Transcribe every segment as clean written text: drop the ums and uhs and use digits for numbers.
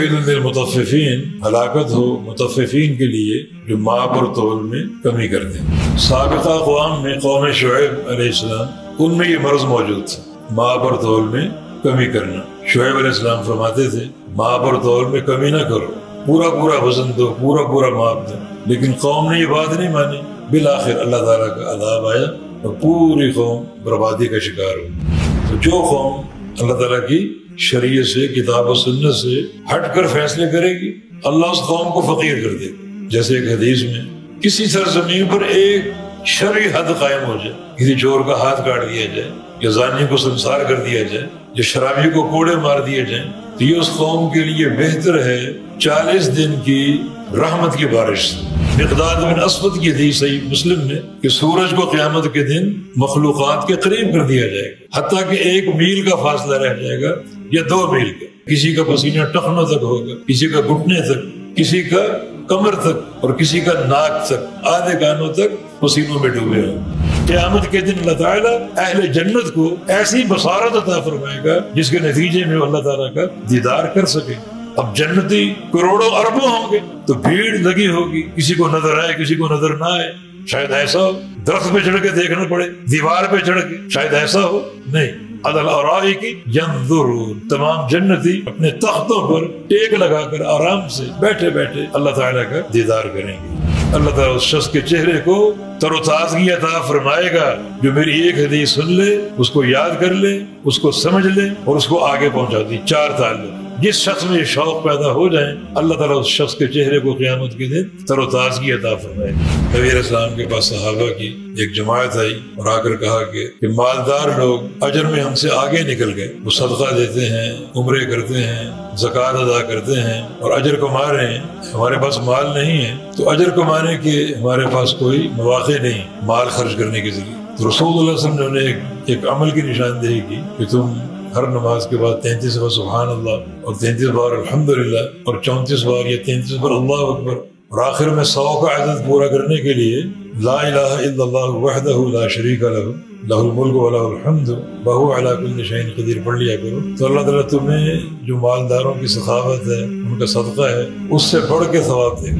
وعید للمطففین، ہلاکت ہو مطففین کے لیے جو ماپ اور تول میں کمی کرتے ہیں۔ سابقہ اقوام میں قوم شعیب علیہ السلام ان میں یہ مرض موجود تھا، ماپ اور تول میں کمی کرنا۔ شعیب علیہ السلام فرماتے تھے ماپ اور تول میں کمی نہ کرو، پورا پورا وزن دو، پورا پورا ماپ دو، لیکن قوم نے یہ بات نہیں مانی۔ بالآخر اللہ تعالیٰ کا عذاب آیا اور پوری قوم بربادی کا شکار ہو۔ تو جو قوم اللہ تعالیٰ کی شریعت سے، کتاب و سنت سے ہٹ کر فیصلے کرے گی، اللہ اس قوم کو فقیر کر دے گا۔ جیسے ایک حدیث میں کسی سرزمین پر ایک شرعی حد قائم ہو جائے، کسی چور کا ہاتھ کاٹ دیا جائے، یا زانی کو سنسار کر دیا جائے، یا شرابی کو کوڑے مار دیے جائیں، تو یہ اس قوم کے لیے بہتر ہے 40 دن کی رحمت کی بارش سے۔ مقداد بن اسود کی حدیث صحیح مسلم میں کہ سورج کو قیامت کے دن مخلوقات کے قریب کر دیا جائے گا، حتیٰ کہ 1 میل کا فاصلہ رہ جائے گا یا 2 میل کا۔ کسی کا پسینہ ٹخنوں تک ہوگا، کسی کا گھٹنے تک، کسی کا کمر تک، اور کسی کا ناک تک، آدھے کانوں تک پسینوں میں ڈوبے ہوں۔ قیامت کے دن اللہ تعالیٰ اہل جنت کو ایسی بصارت عطا فرمائے گا جس کے نتیجے میں اللہ تعالیٰ کا دیدار کر سکے۔ اب جنتی کروڑوں اربوں ہوں گے تو بھیڑ لگی ہوگی، کسی کو نظر آئے کسی کو نظر نہ آئے، شاید ایسا ہو درخت پہ چڑھ کے دیکھنا پڑے، دیوار پہ چڑھ کے، شاید ایسا ہو نہیں۔ علی الارائک ینظرون، تمام جنتی اپنے تختوں پر ٹیک لگا کر آرام سے بیٹھے بیٹھے اللہ تعالیٰ کا دیدار کریں گے۔ اللہ تعالیٰ اس شخص کے چہرے کو تر و تازگی عطا فرمائے گا جو میری ایک حدیث سن لے، اس کو یاد کر لے، اس کو سمجھ لے اور اس کو آگے پہنچا دی۔ 4 تعلق جس شخص میں یہ شوق پیدا ہو جائیں، اللہ تعالیٰ اس شخص کے چہرے کو قیامت کے دن تر و تازگی عطا فرمائے۔ نبی علیہ السلام کے پاس صحابہ کی ایک جماعت آئی اور آ کر کہا کہ مالدار لوگ اجر میں ہم سے آگے نکل گئے، وہ صدقہ دیتے ہیں، عمرے کرتے ہیں، زکوٰۃ ادا کرتے ہیں اور اجر کما رہے ہیں، ہمارے پاس مال نہیں ہے، تو اجر کمانے کے ہمارے پاس کوئی مواقع نہیں مال خرچ کرنے کے ذریعے۔ تو رسول اللہ صلی اللہ علیہ وسلم نے ایک عمل کی نشاندہی کی کہ تم ہر نماز کے بعد 33 بار سبحان اللہ اور 33 بار الحمدللہ اور 34 بار یا 33 بار اللہ اکبر، اور آخر میں 100 کا عدد پورا کرنے کے لیے لا الہ الا اللہ وحدہ لا شریک لہ لہ الملک و لہ الحمد وہو علی کل شیء قدیر پڑھ لیا کرو، تو اللہ تعالیٰ تمہیں جو مالداروں کی سخاوت ہے، ان کا صدقہ ہے، اس سے بڑھ کے ثواب دے گا۔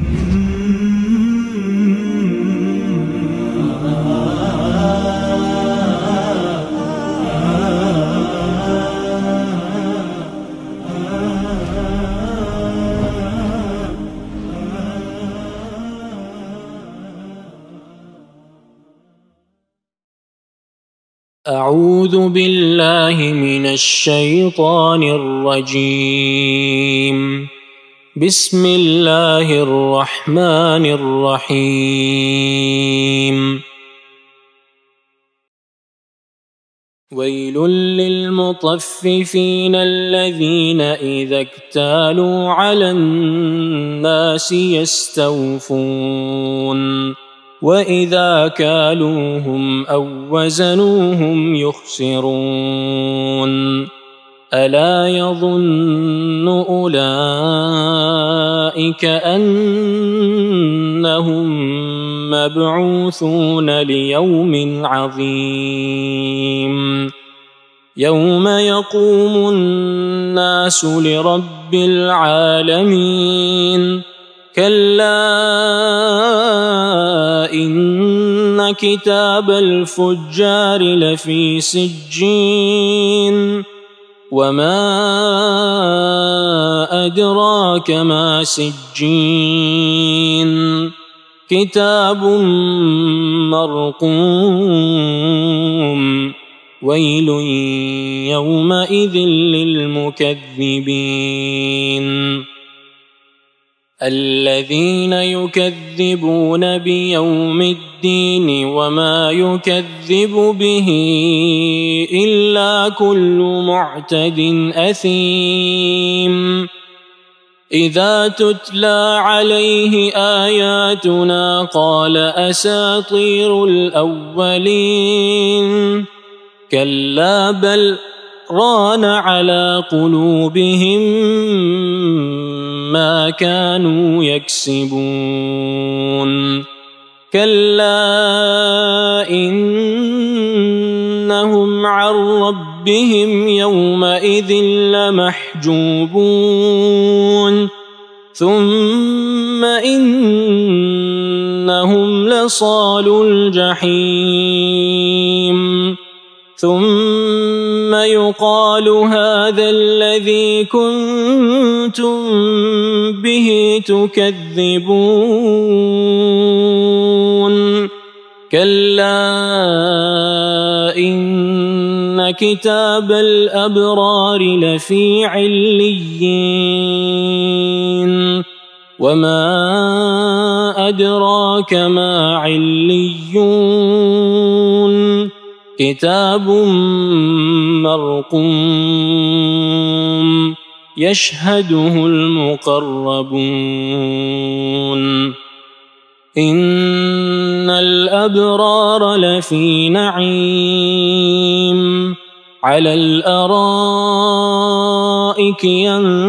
اعوذ باللہ من الشیطان الرجیم، بسم اللہ الرحمن الرحیم۔ ویل للمطففین الذین اذا اکتالوا علی الناس یستوفون وَإِذَا كَالُوهُمْ أَوْ وَّزَنُوهُمْ يُخْسِرُونَ أَلَا يَظُنُّ أُولَئِكَ أَنَّهُمْ مَبْعُوثُونَ لِيَوْمٍ عَظِيمٍ يَوْمَ يَقُومُ النَّاسُ لِرَبِّ الْعَالَمِينَ كَلَّا إِنَّ كِتَابَ الْفُجَّارِ لَفِي سِجِّينٍ وَمَا أَدْرَاكَ مَا سِجِّينٌ كِتَابٌ مَّرْقُومٌ وَيْلٌ يَوْمَئِذٍ لِّلْمُكَذِّبِينَ الذين يكذبون بيوم الدين وما يكذب به إلا كل معتد أثيم إذا تتلى عليه آياتنا قال أساطير الأولين كلا بل ران على قلوبهم ما كانوا يكسبون كلا إنهم عن ربهم ربهم يومئذ لمحجوبون ثم إنهم لصالو الجحيم ثم يقال هذا الذي كنتم به تكذبون كلا إن كتاب الأبرار لفي عليين وما أدراك ما عليون كتاب مرقوم يشهده المقربون إن الأبرار لفي نعيم على الأرائك ينظرون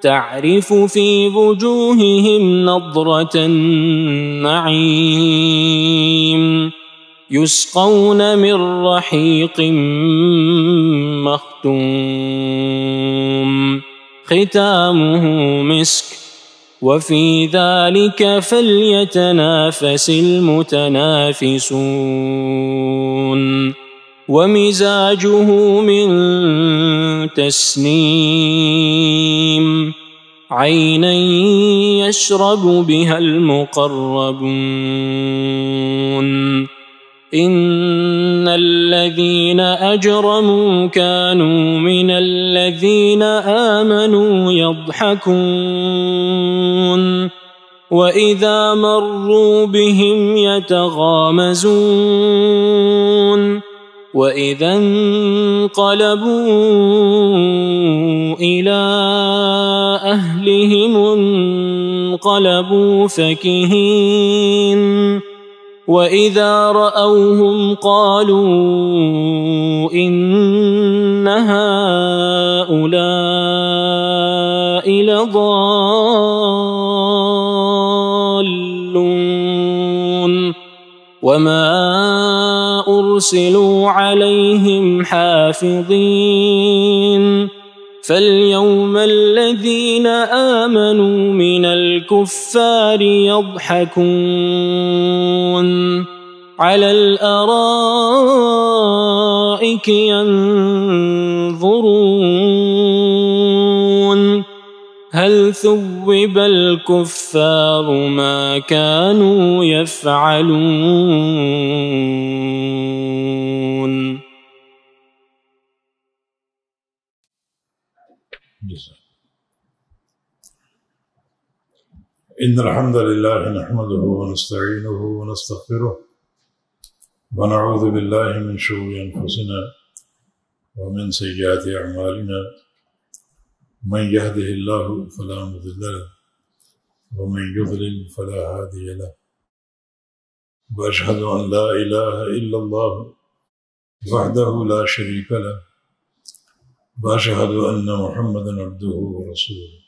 تعرف في وجوههم نضرة النعيم يسقون من رحيق مختوم ختامه مسك وفي ذلك فليتنافس المتنافسون ومزاجه من تسنيم عينا يشرب بها المقربون إن الذين أجرموا كانوا من الذين آمنوا يضحكون وإذا مروا بهم يتغامزون وإذا انقلبوا إلى أهلهم انقلبوا فكهين وإذا رأوهم قالوا إن هؤلاء لضالون وما أرسلوا عليهم حافظين فاليوم الذين آمنوا من الكفار يضحكون على الأرائك ينظرون هل ثوب الكفار ما كانوا يفعلون. إن الحمد لله نحمده ونستعينه ونستغفره ونعوذ بالله من شرور أنفسنا ومن سيئات أعمالنا من يهده الله فلا مضل له ومن يضلل فلا هادي له وأشهد أن لا إله إلا الله وحده لا شريك له وأشهد أن محمدا عبده ورسوله.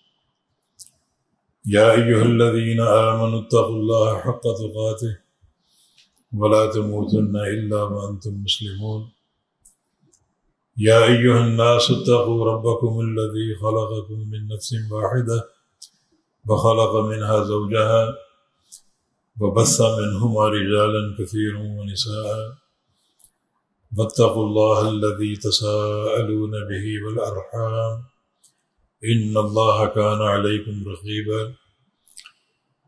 يا أيها الذين آمنوا اتقوا الله حق تقاته ولا تموتن إلا وأنتم مسلمون. يا أيها الناس اتقوا ربكم الذي خلقكم من نفس واحدة وخلق منها زوجها وبث منهما رجالا كثيرا ونساء واتقوا الله الذي تساءلون به والأرحام إن الله كان عليكم رقيبا.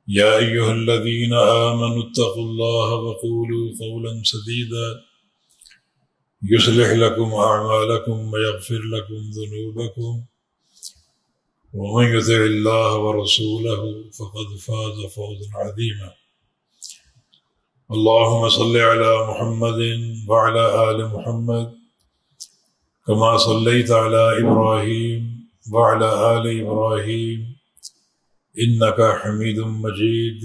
يا أيها الذين آمنوا اتقوا الله وقولوا قولا سديدا يصلح لكم أعمالكم ويغفر لكم ذنوبكم ومن يطع الله ورسوله فقد فاز فوزا عظيما. اللهم صل على محمد وعلى آل محمد كما صليت على إبراهيم وعلى آل إبراهيم إنك حميد مجيد.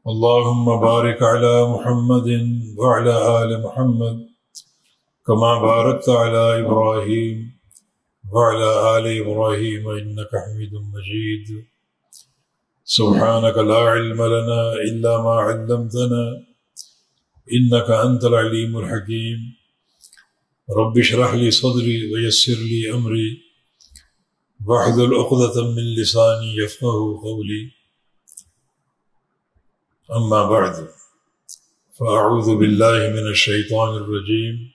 اللهم بارك على محمد وعلى آل محمد كما باركت على إبراهيم وعلى آل إبراهيم إنك حميد مجيد. سبحانك لا علم لنا إلا ما علمتنا إنك أنت العليم الحكيم رب اشرح لي صدري ويسر لي أمري واحلل عقدة من لساني يفقهوا قولي أما بعد فأعوذ بالله من الشيطان الرجيم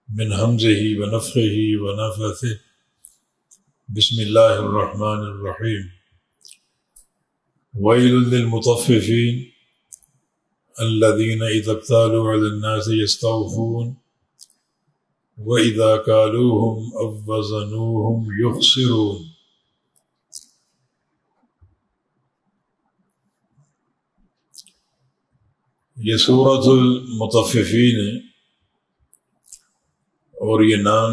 من همزه ونفخه ونفثه بسم الله الرحمن الرحيم ويل للمطففين الذين إذا اكتالوا على الناس يستوفون وإذا كالوهم أو وزنوهم يخسرون. یہ سورۃ المطففین ہے اور یہ نام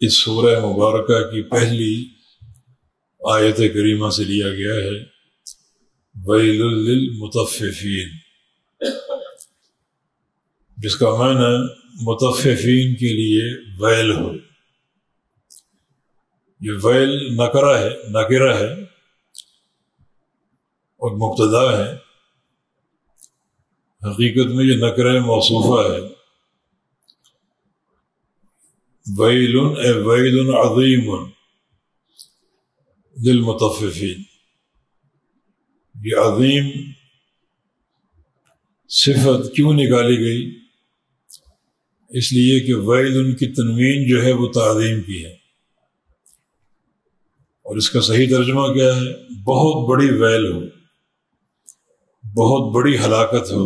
اس سورہ مبارکہ کی پہلی آیت کریمہ سے لیا گیا ہے، ویل للمطففین، جس کا معنی مطففین کے لیے ویل ہو۔ یہ ویل نکرہ ہے اور مبتدا ہے، حقیقت میں یہ نکرہ موصوفہ ہے۔ ویل اے ویل عظیم للمطففین، یہ عظیم صفت کیوں نکالی گئی؟ اس لیے کہ ویل کی تنوین جو ہے وہ تعظیم کی ہے، اور اس کا صحیح ترجمہ کیا ہے؟ بہت بڑی ویل ہو، بہت بڑی ہلاکت ہو۔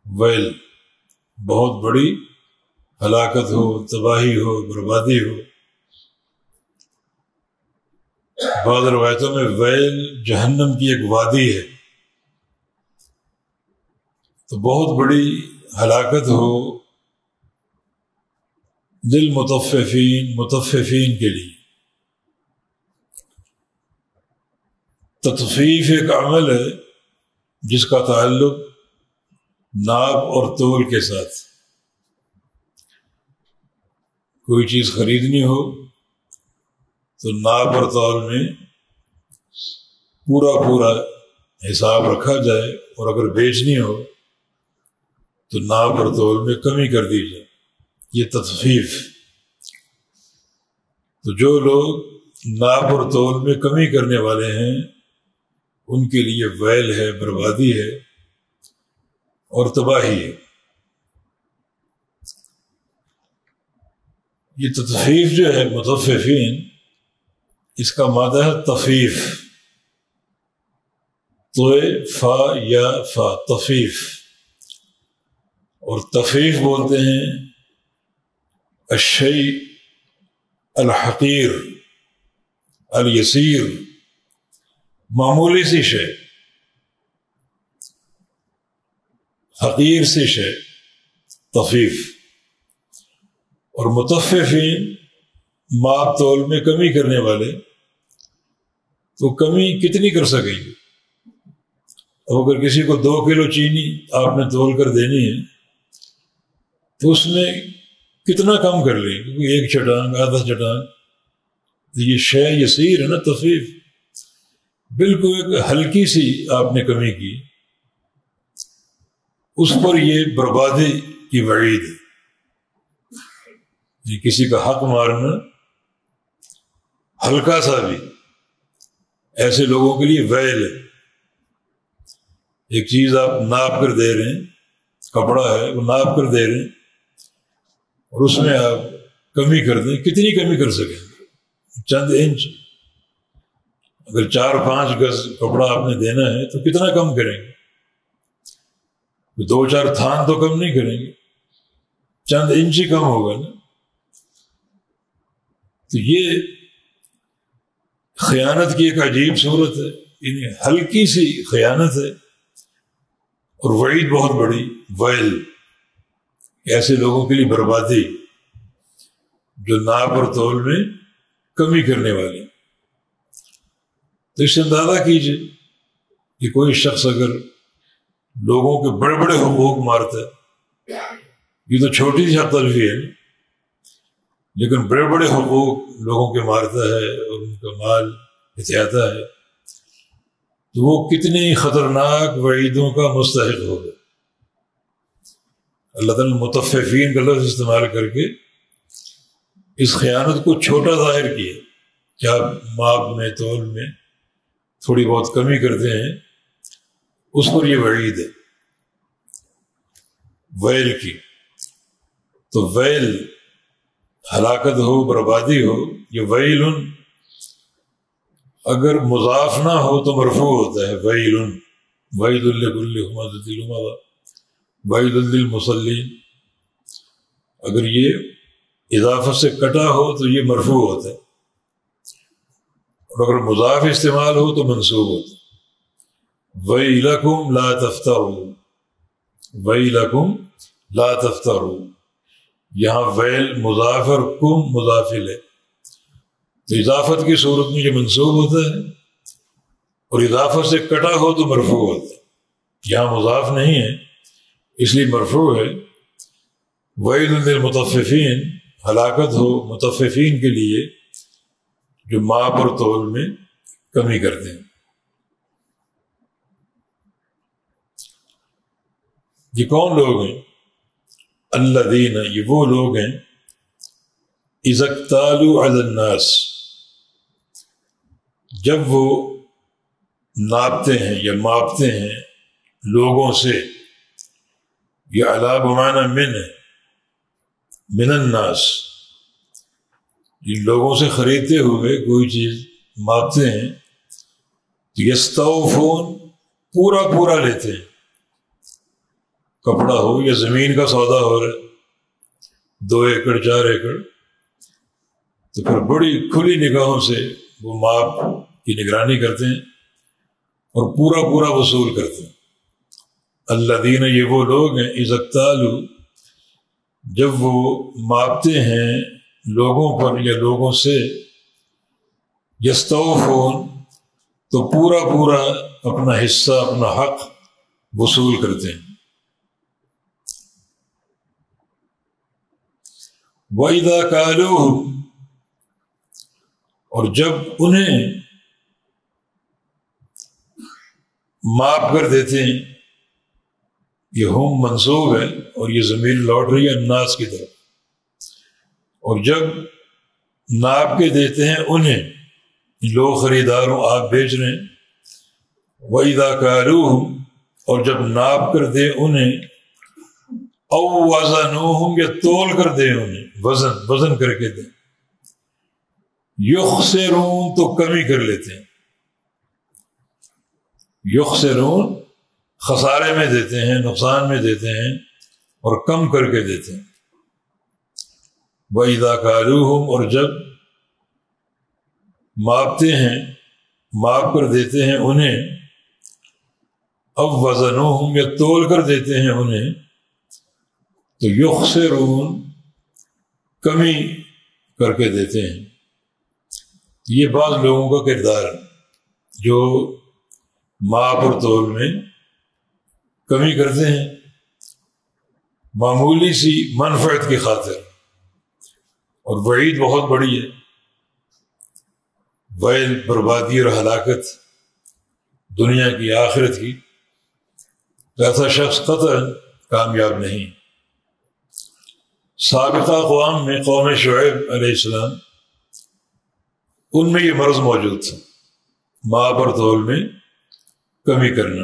ویل بہت بڑی ہلاکت ہو، تباہی ہو، بربادی ہو۔ بعض روایتوں میں ویل جہنم کی ایک وادی ہے، تو بہت بڑی ہلاکت ہو مطففین کے لیے۔ تطفیف ایک عمل ہے جس کا تعلق ناپ اور تول کے ساتھ۔ کوئی چیز خریدنی ہو تو ناپ اور تول میں پورا حساب رکھا جائے، اور اگر بیچنی ہو تو ناپ اور تول میں کمی کر دی جائے، یہ تطفیف۔ تو جو لوگ ناپ اور تول میں کمی کرنے والے ہیں ان کے لیے ویل ہے، بربادی ہے اور تباہی ہے۔ یہ تطفیف جو ہے مطففین، اس کا مادہ ہے تفیف، تو فا یا فا، تفیف۔ اور تفیف بولتے ہیں الشیء الحقیر الیسیر، معمولی سی شے، حقیر سی شے، تفیف۔ اور مطففین ماپ تول میں کمی کرنے والے، تو کمی کتنی کر سکیں گے؟ اب اگر کسی کو 2 کلو چینی آپ نے تول کر دینی ہے تو اس میں کتنا کم کر لیں؟ کیونکہ 1 چٹان، آدھا چٹان، یہ شے یسیر ہے نا، تفیف، بالکل ایک ہلکی سی آپ نے کمی کی، اس پر یہ بربادی کی وعید ہے۔ یہ کسی کا حق مارنا ہلکا سا بھی ایسے لوگوں کے لیے ویل ہے۔ ایک چیز آپ ناپ کر دے رہے ہیں، کپڑا ہے وہ ناپ کر دے رہے ہیں، اور اس میں آپ کمی کر دیں، کتنی کمی کر سکیں؟ چند انچ۔ اگر 4-5 گز کپڑا آپ نے دینا ہے تو کتنا کم کریں گے؟ 2-4 تھان تو کم نہیں کریں گے، چند انچ ہی کم ہوگا نا۔ تو یہ خیانت کی ایک عجیب صورت ہے، یعنی ہلکی سی خیانت ہے، اور وعید بہت بڑی، ویل، ایسے لوگوں کے لیے بربادی جو ناپ اور تول میں کمی کرنے والے۔ تو اس سے اندازہ کیجئے کہ کوئی شخص اگر لوگوں کے بڑے بڑے حقوق مارتا ہے، یہ تو چھوٹی سی حق تلفی ہے، لیکن بڑے بڑے حقوق لوگوں کے مارتا ہے اور ان کا مال ہتھیاتا ہے، تو وہ کتنی خطرناک وعیدوں کا مستحق ہوگا۔ اللہ تعالیٰ نے متففین کا لفظ استعمال کر کے اس خیانت کو چھوٹا ظاہر کیا کہ آپ ماب میں تول میں تھوڑی بہت کمی کرتے ہیں، اس پر یہ وعید ہے ویل کی۔ تو ویل ہلاکت ہو، بربادی ہو، یہ ویل اگر مضاف نہ ہو تو مرفوع ہوتا ہے ویل، ویل لکل ہمزۃ لمزہ، ویل للمصلین۔ اگر یہ اضافت سے کٹا ہو تو یہ مرفوع ہوتا ہے، اور اگر مضاف استعمال ہو تو منصوب ہوتا ہے۔ ویلکم لا تفتروا، ویلکم لا تفتروا، یہاں ویل مضاف اور کم مضافل ہے، تو اضافت کی صورت میں یہ منصوب ہوتا ہے، اور اضافت سے کٹا ہو تو مرفوع ہوتا ہے۔ یہاں مضاف نہیں ہے اس لیے مرفوع ہے۔ ویل للمطففین، ہلاکت ہو مطففین کے لیے جو ماپ اور تول میں کمی کرتے ہیں۔ یہ کون لوگ ہیں؟ الذین، یہ وہ لوگ ہیں اذا اکتالوا علی الناس، جب وہ ناپتے ہیں یا ماپتے ہیں لوگوں سے، یہ علی بمعنی من ہے، من الناس، یہ لوگوں سے خریدتے ہوئے کوئی چیز ماپتے ہیں، یستوفون، پورا پورا لیتے ہیں، کپڑا ہو یا زمین کا سودا ہو رہا ہے 2 ایکڑ 4 ایکڑ، تو پھر بڑی کھلی نگاہوں سے وہ ماپ کی نگرانی کرتے ہیں اور پورا پورا وصول کرتے ہیں۔ الذین، یہ وہ لوگ ہیں اذا اکتالوا، جب وہ ماپتے ہیں لوگوں پر یا لوگوں سے، یستوفون، تو پورا پورا اپنا حصہ، اپنا حق وصول کرتے ہیں۔ وَإِذَا كَالُوهُمْ، اور جب انہیں ماپ کر دیتے ہیں، یہ ہم منصوب ہے اور یہ ضمیر لوٹ رہی ہے الناس کی طرف، اور جب ناپ کے دیتے ہیں انہیں، لوگ خریداروں، آپ بیچ رہے ہیں، وَإِذَا كَالُوهُمْ، اور جب ناپ کر دے انہیں، او وزنوہم، یا تول کر دے انہیں، وزن کر کے دیں، یخسرون، تو کمی کر لیتے ہیں، یخسرون خسارے میں دیتے ہیں، نقصان میں دیتے ہیں اور کم کر کے دیتے ہیں۔ وَإِذَا كَالُوهُمْ، اور جب ماپتے ہیں، ماپ کر دیتے ہیں انہیں، او وزنوہم، یا تول کر دیتے ہیں انہیں، تو یخسرون، کمی کر کے دیتے ہیں۔ یہ بعض لوگوں کا کردار ہے جو ماپ اور تول میں کمی کرتے ہیں معمولی سی منفعت کی خاطر، اور وعید بہت بڑی ہے، ویل، بربادی اور ہلاکت دنیا کی، آخرت کی، ایسا شخص قطعاً کامیاب نہیں۔ سابقہ اقوام میں قوم شعیب علیہ السلام، ان میں یہ مرض موجود تھا، ماپ اور تول میں کمی کرنا۔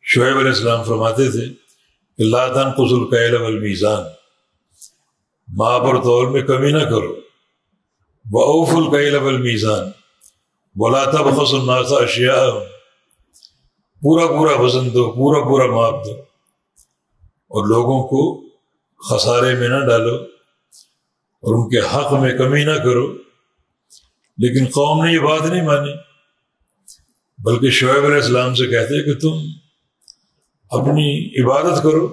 شعیب علیہ السلام فرماتے تھے کہ لا تنقصوا الکیل والمیزان، ماپ اور تول میں کمی نہ کرو، وأوفوا الکیل والمیزان ولا تبخسوا الناس اشیاءهم، پورا پورا وزن دو، پورا پورا ماپ دو، اور لوگوں کو خسارے میں نہ ڈالو اور ان کے حق میں کمی نہ کرو۔ لیکن قوم نے یہ بات نہیں مانی، بلکہ شعیب علیہ السلام سے کہتے کہ تم اپنی عبادت کرو،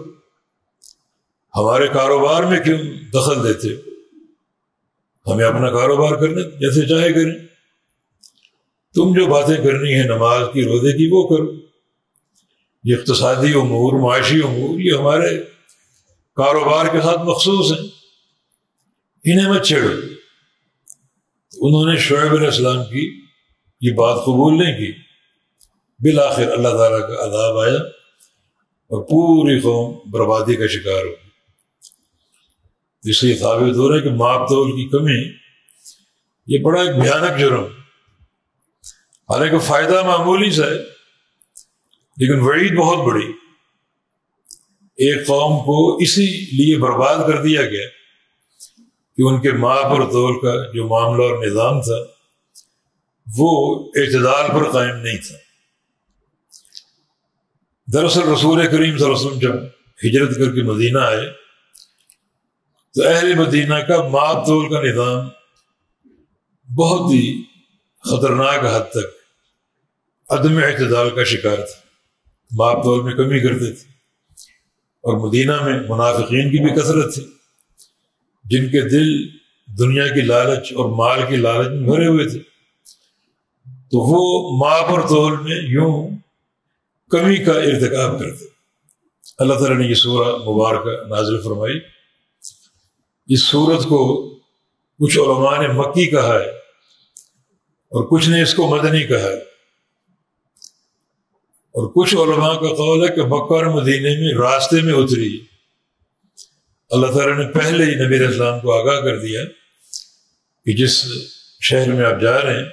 ہمارے کاروبار میں کیوں دخل دیتے ہو؟ ہمیں اپنا کاروبار کرنے جیسے چاہے کریں، تم جو باتیں کرنی ہیں نماز کی، روزے کی، وہ کرو، یہ اقتصادی امور، معاشی امور، یہ ہمارے کاروبار کے ساتھ مخصوص ہیں، انہیں مت چھیڑو۔ انہوں نے شعیب علیہ السلام کی یہ بات قبول نہیں کی، بالآخر اللہ تعالیٰ کا عذاب آیا اور پوری قوم بربادی کا شکار ہوگی۔ اس سے یہ ثابت ہو رہا ہے کہ ماپ تول کی کمی یہ بڑا ایک بھیانک جرم، حالانکہ فائدہ معمولی سا ہے لیکن وعید بہت بڑی۔ ایک قوم کو اسی لیے برباد کر دیا گیا کہ ان کے ماپ اور تول کا جو معاملہ اور نظام تھا وہ اعتدال پر قائم نہیں تھا۔ دراصل رسول کریم صلی اللہ علیہ وسلم جب ہجرت کر کے مدینہ آئے تو اہل مدینہ کا ماپ تول کا نظام بہت ہی خطرناک حد تک عدم اعتدال کا شکار تھا، ماپ تول میں کمی کرتے تھے، اور مدینہ میں منافقین کی بھی کثرت تھی جن کے دل دنیا کی لالچ اور مال کی لالچ میں بھرے ہوئے تھے، تو وہ ماپ اور تول میں یوں کمی کا ارتکاب کرتے۔ اللہ تعالیٰ نے یہ سورہ مبارکہ نازل فرمائی۔ اس سورت کو کچھ علماء نے مکی کہا ہے اور کچھ نے اس کو مدنی کہا ہے، اور کچھ علماء کا قول ہے کہ مکہ اور مدینے میں راستے میں اتری۔ اللہ تعالیٰ نے پہلے ہی نبی علیہ السلام کو آگاہ کر دیا کہ جس شہر میں آپ جا رہے ہیں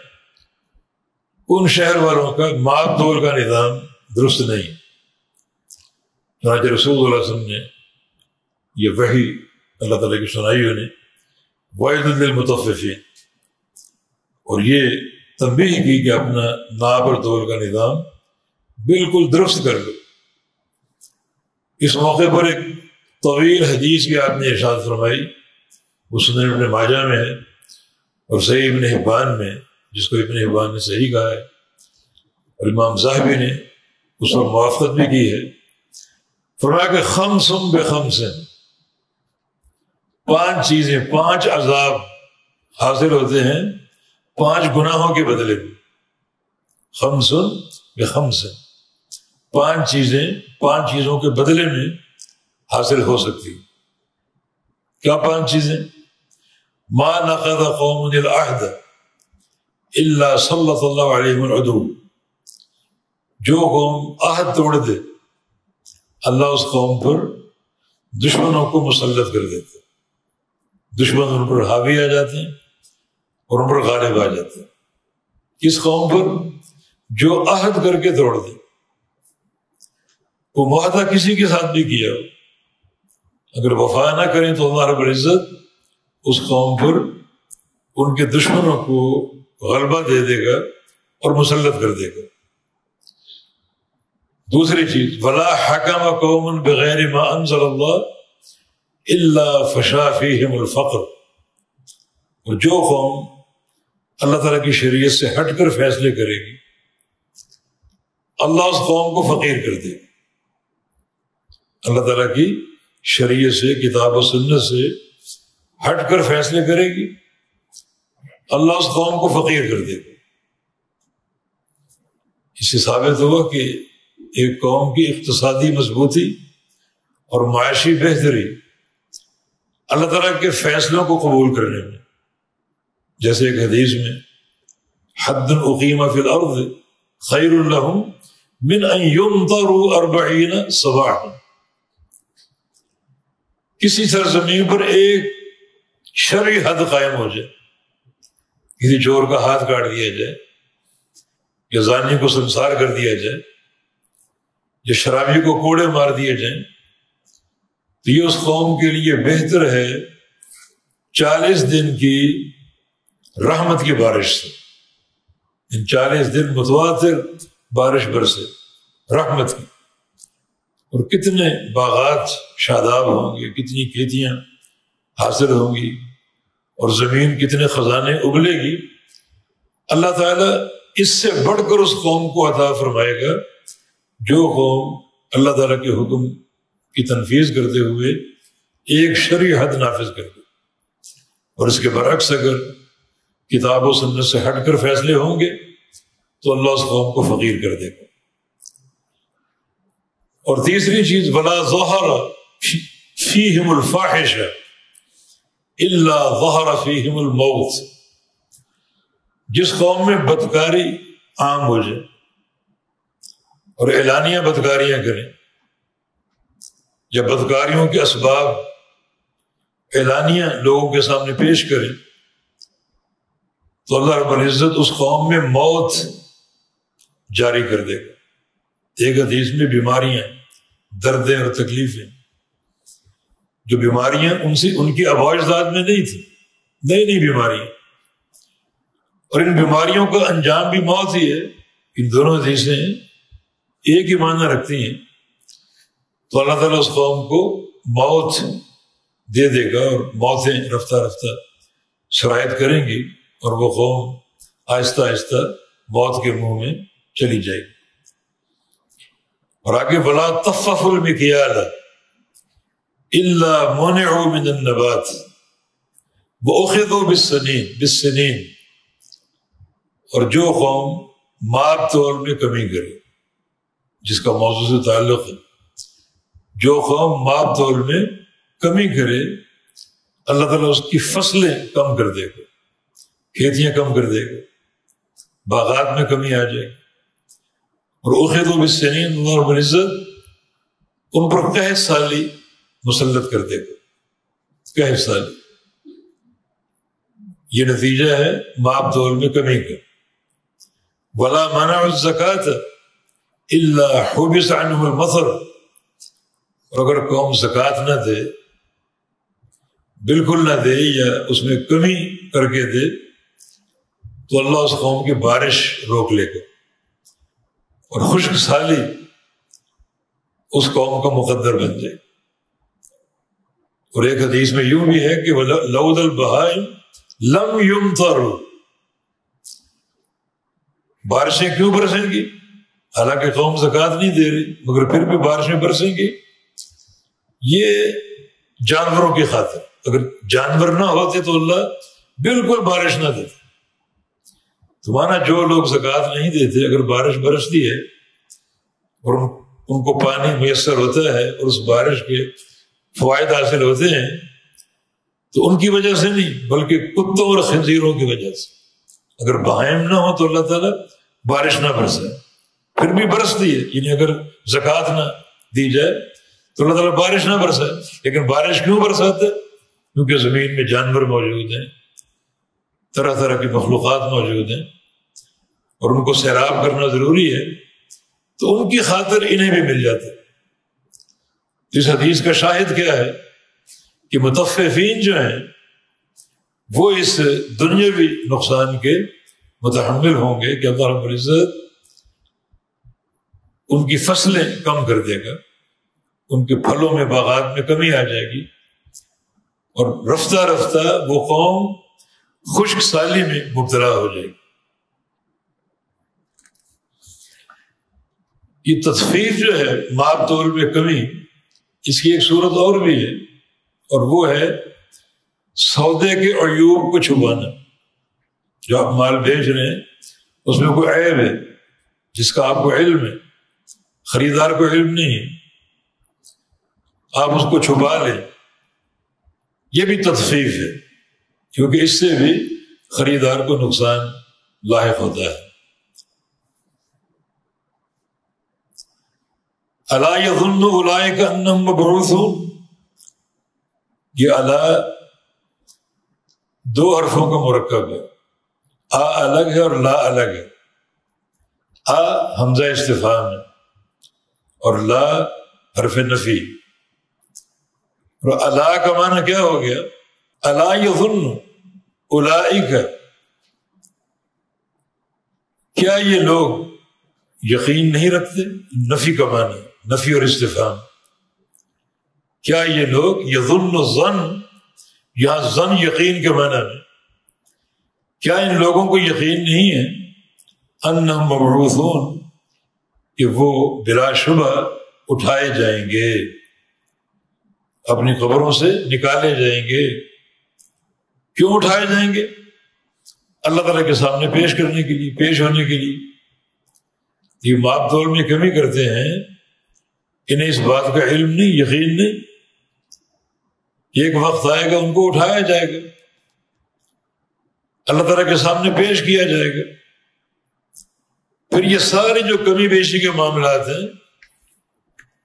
ان شہر والوں کا ماپ تول کا نظام درست نہیں۔ چنانچہ رسول اللہ علیہ وسلم نے یہ وحی اللہ تعالیٰ کی سنائی انہیں، وَيْلٌ لِّلْمُطَفِّفِينَ، اور یہ تنبیہ کی کہ اپنا ناپ اور تول کا نظام بالکل درست کر لو۔ اس موقع پر ایک طویل حدیث کی آپ نے ارشاد فرمائی، وہ سنن ابن ماجہ میں ہے اور صحیح ابن حبان میں، جس کو ابن حبان نے صحیح کہا ہے اور امام ذہبی نے اس پر موافقت بھی کی ہے۔ فرمایا کہ خمس بخمس، 5 چیزیں، 5 عذاب حاصل ہوتے ہیں 5 گناہوں کے بدلے میں۔ خمس بخمس، 5 چیزیں 5 چیزوں کے بدلے میں حاصل ہو سکتی۔ کیا 5 چیزیں؟ ما نقض قوم العہد الا سلط اللہ علیہم العدو، جو قوم عہد توڑ دے اللہ اس قوم پر دشمنوں کو مسلط کر دیتے، دشمن ان پر حاوی آ جاتے ہیں اور ان پر غالب آ جاتے ہیں۔ کس قوم پر؟ جو عہد کر کے توڑ دے، وہ معاہدہ کسی کے ساتھ بھی کیا ہو، اگر وفا نہ کریں تو اللہ رب العزت اس قوم پر ان کے دشمنوں کو غلبہ دے دے گا اور مسلط کر دے گا۔ دوسری چیز، وَلَا حَكَمَ قَوْمٌ بِغَيْرِ مَا أَنزَلَ اللَّهُ إِلَّا فَشَا فِيهِمُ الْفَقْرُ، اور جو قوم اللہ تعالیٰ کی شریعت سے ہٹ کر فیصلے کرے گی اللہ اس قوم کو فقیر کر دے گا۔ اللہ تعالیٰ کی شریعت سے، کتاب و سنت سے ہٹ کر فیصلے کرے گی اللہ اس قوم کو فقیر کر دے گا۔ اس سے ثابت ہوا کہ ایک قوم کی اقتصادی مضبوطی اور معاشی بہتری اللہ تعالیٰ کے فیصلوں کو قبول کرنے میں، جیسے ایک حدیث میں حد اقیم فی الارض خیر لہم من ان یمطروا 40 صباحا، کسی سرزمین پر ایک شرعی حد قائم ہو جائے، کسی چور کا ہاتھ کاٹ دیا جائے یا زانی کو سنسار کر دیا جائے یا شرابی کو کوڑے مار دیے جائیں، تو یہ اس قوم کے لیے بہتر ہے 40 دن کی رحمت کی بارش سے، ان 40 دن متواتر بارش برسے رحمت کی، اور کتنے باغات شاداب ہوں گے، کتنی کھیتیاں حاصل ہوں گی اور زمین کتنے خزانے ابلے گی۔ اللہ تعالیٰ اس سے بڑھ کر اس قوم کو عطا فرمائے گا جو قوم اللہ تعالیٰ کے حکم کی تنفیذ کرتے ہوئے ایک شرعی حد نافذ کر دے، اور اس کے برعکس اگر کتاب و سنت سے ہٹ کر فیصلے ہوں گے تو اللہ اس قوم کو فقیر کر دے گا۔ اور تیسری چیز، وَلَا ظَهَرَ فِيهِمُ الْفَاحِشَةُ إِلَّا ظَهَرَ فِيهِمُ الْمَوْتُ، جس قوم میں بدکاری عام ہو جائے اور اعلانیہ بدکاریاں کریں جب بدکاریوں کے اسباب اعلانیہ لوگوں کے سامنے پیش کریں تو اللہ رب العزت اس قوم میں موت جاری کر دے گا۔ ایک حدیث میں بیماریاں، دردیں اور تکلیفیں، جو بیماریاں ان کی آباء و اجداد میں نہیں تھیں، نئی نئی بیماریاں، اور ان بیماریوں کا انجام بھی موت ہی ہے۔ ان دونوں حدیثیں ایک ہی معنی رکھتی ہیں۔ تو اللہ تعالیٰ اس قوم کو موت دے دے گا اور موتیں رفتہ رفتہ سرایت کریں گی، اور وہ قوم آہستہ آہستہ موت کے منہ میں چلی جائے گی۔ اور آگے وَلَا تَخْفَفُ الْمِكْيَالَ إِلَّا مُنِعُوا مِنَ النَّبَاتِ وَأُخِذُوا بِالسِّنِينِ، اور جو قوم ماب تول میں کمی کرے، جس کا موضوع سے تعلق ہے، جو قوم ماب تول میں کمی کرے اللہ تعالیٰ اس کی فصلیں کم کر دے گا، کھیتیاں کم کر دے گا، باغات میں کمی آ جائے گی۔ اور اخذوا بالسنین، اللہ رب العزت ان پر قحط سالی مسلط کر دے گا، قحط سالی۔ یہ نتیجہ ہے ماب تول میں کمی کا۔ ولا منع الزکوٰۃ الا حبس عنهم المطر، اور اگر قوم زکوٰۃ نہ دے، بالکل نہ دے یا اس میں کمی کر کے دے، تو اللہ اس قوم کی بارش روک لے گا، اور خشک سالی اس قوم کا مقدر بن جائے۔ اور ایک حدیث میں یوں بھی ہے کہ لولا البہائم لم یمطروا، بارشیں کیوں برسیں گی؟ حالانکہ قوم زکوٰۃ نہیں دے رہی، مگر پھر بھی بارشیں برسیں گی۔ یہ جانوروں کی خاطر، اگر جانور نہ ہوتے تو اللہ بالکل بارش نہ دیتے۔ تمہارا جو لوگ زکوٰۃ نہیں دیتے، اگر بارش برستی ہے اور ان کو پانی میسر ہوتا ہے اور اس بارش کے فوائد حاصل ہوتے ہیں، تو ان کی وجہ سے نہیں بلکہ کتوں اور خنزیروں کی وجہ سے۔ اگر بہائم نہ ہو تو اللہ تعالیٰ بارش نہ برسائے، پھر بھی برستی ہے، یعنی اگر زکوٰۃ نہ دی جائے تو اللہ تعالیٰ بارش نہ برسائے۔ لیکن بارش کیوں برساتا ہے؟ کیونکہ زمین میں جانور موجود ہیں، طرح طرح کی مخلوقات موجود ہیں، اور ان کو سیراب کرنا ضروری ہے، تو ان کی خاطر انہیں بھی مل جاتا ہے۔ اس حدیث کا شاہد کیا ہے کہ متففین جو ہیں وہ اس دنیاوی نقصان کے متحمل ہوں گے کہ اللہ رب العزت ان کی فصلیں کم کر دے گا، ان کے پھلوں میں باغات میں کمی آ جائے گی، اور رفتہ رفتہ وہ قوم خشک سالی میں مبتلا ہو جائے گی۔ یہ تخفیف جو ہے ماب تول میں کمی، اس کی ایک صورت اور بھی ہے، اور وہ ہے سودے کے عیوب کو چھپانا۔ جو آپ مال بیچ رہے ہیں اس میں کوئی عیب ہے جس کا آپ کو علم ہے، خریدار کو علم نہیں ہے، آپ اس کو چھپا لیں، یہ بھی تخفیف ہے، کیونکہ اس سے بھی خریدار کو نقصان لاحق ہوتا ہے۔ الا یظن اولئک انہم مبعوثون، یہ الا دو حرفوں کا مرکب ہے، آ الگ ہے اور لا الگ ہے۔ آ حمزہ استفہام ہے اور لا حرف نفی، اور الا کا معنی کیا ہو گیا؟ الا یظن اولئک، کیا یہ لوگ یقین نہیں رکھتے؟ نفی کا معنی، نفی اور استفہام۔ کیا یہ لوگ یظن الظن، یہاں ظن یقین کے معنی میں، کیا ان لوگوں کو یقین نہیں ہے انہم مبعوثون کہ وہ بلا شبہ اٹھائے جائیں گے، اپنی قبروں سے نکالے جائیں گے؟ کیوں اٹھائے جائیں گے؟ اللہ تعالیٰ کے سامنے پیش کرنے کے لیے، پیش ہونے کے لیے۔ یہ ماب تول میں کمی کرتے ہیں، انہیں اس بات کا علم نہیں، یقین نہیں، ایک وقت آئے گا ان کو اٹھایا جائے گا، اللہ تعالیٰ کے سامنے پیش کیا جائے گا۔ پھر یہ سارے جو کمی بیشی کے معاملات ہیں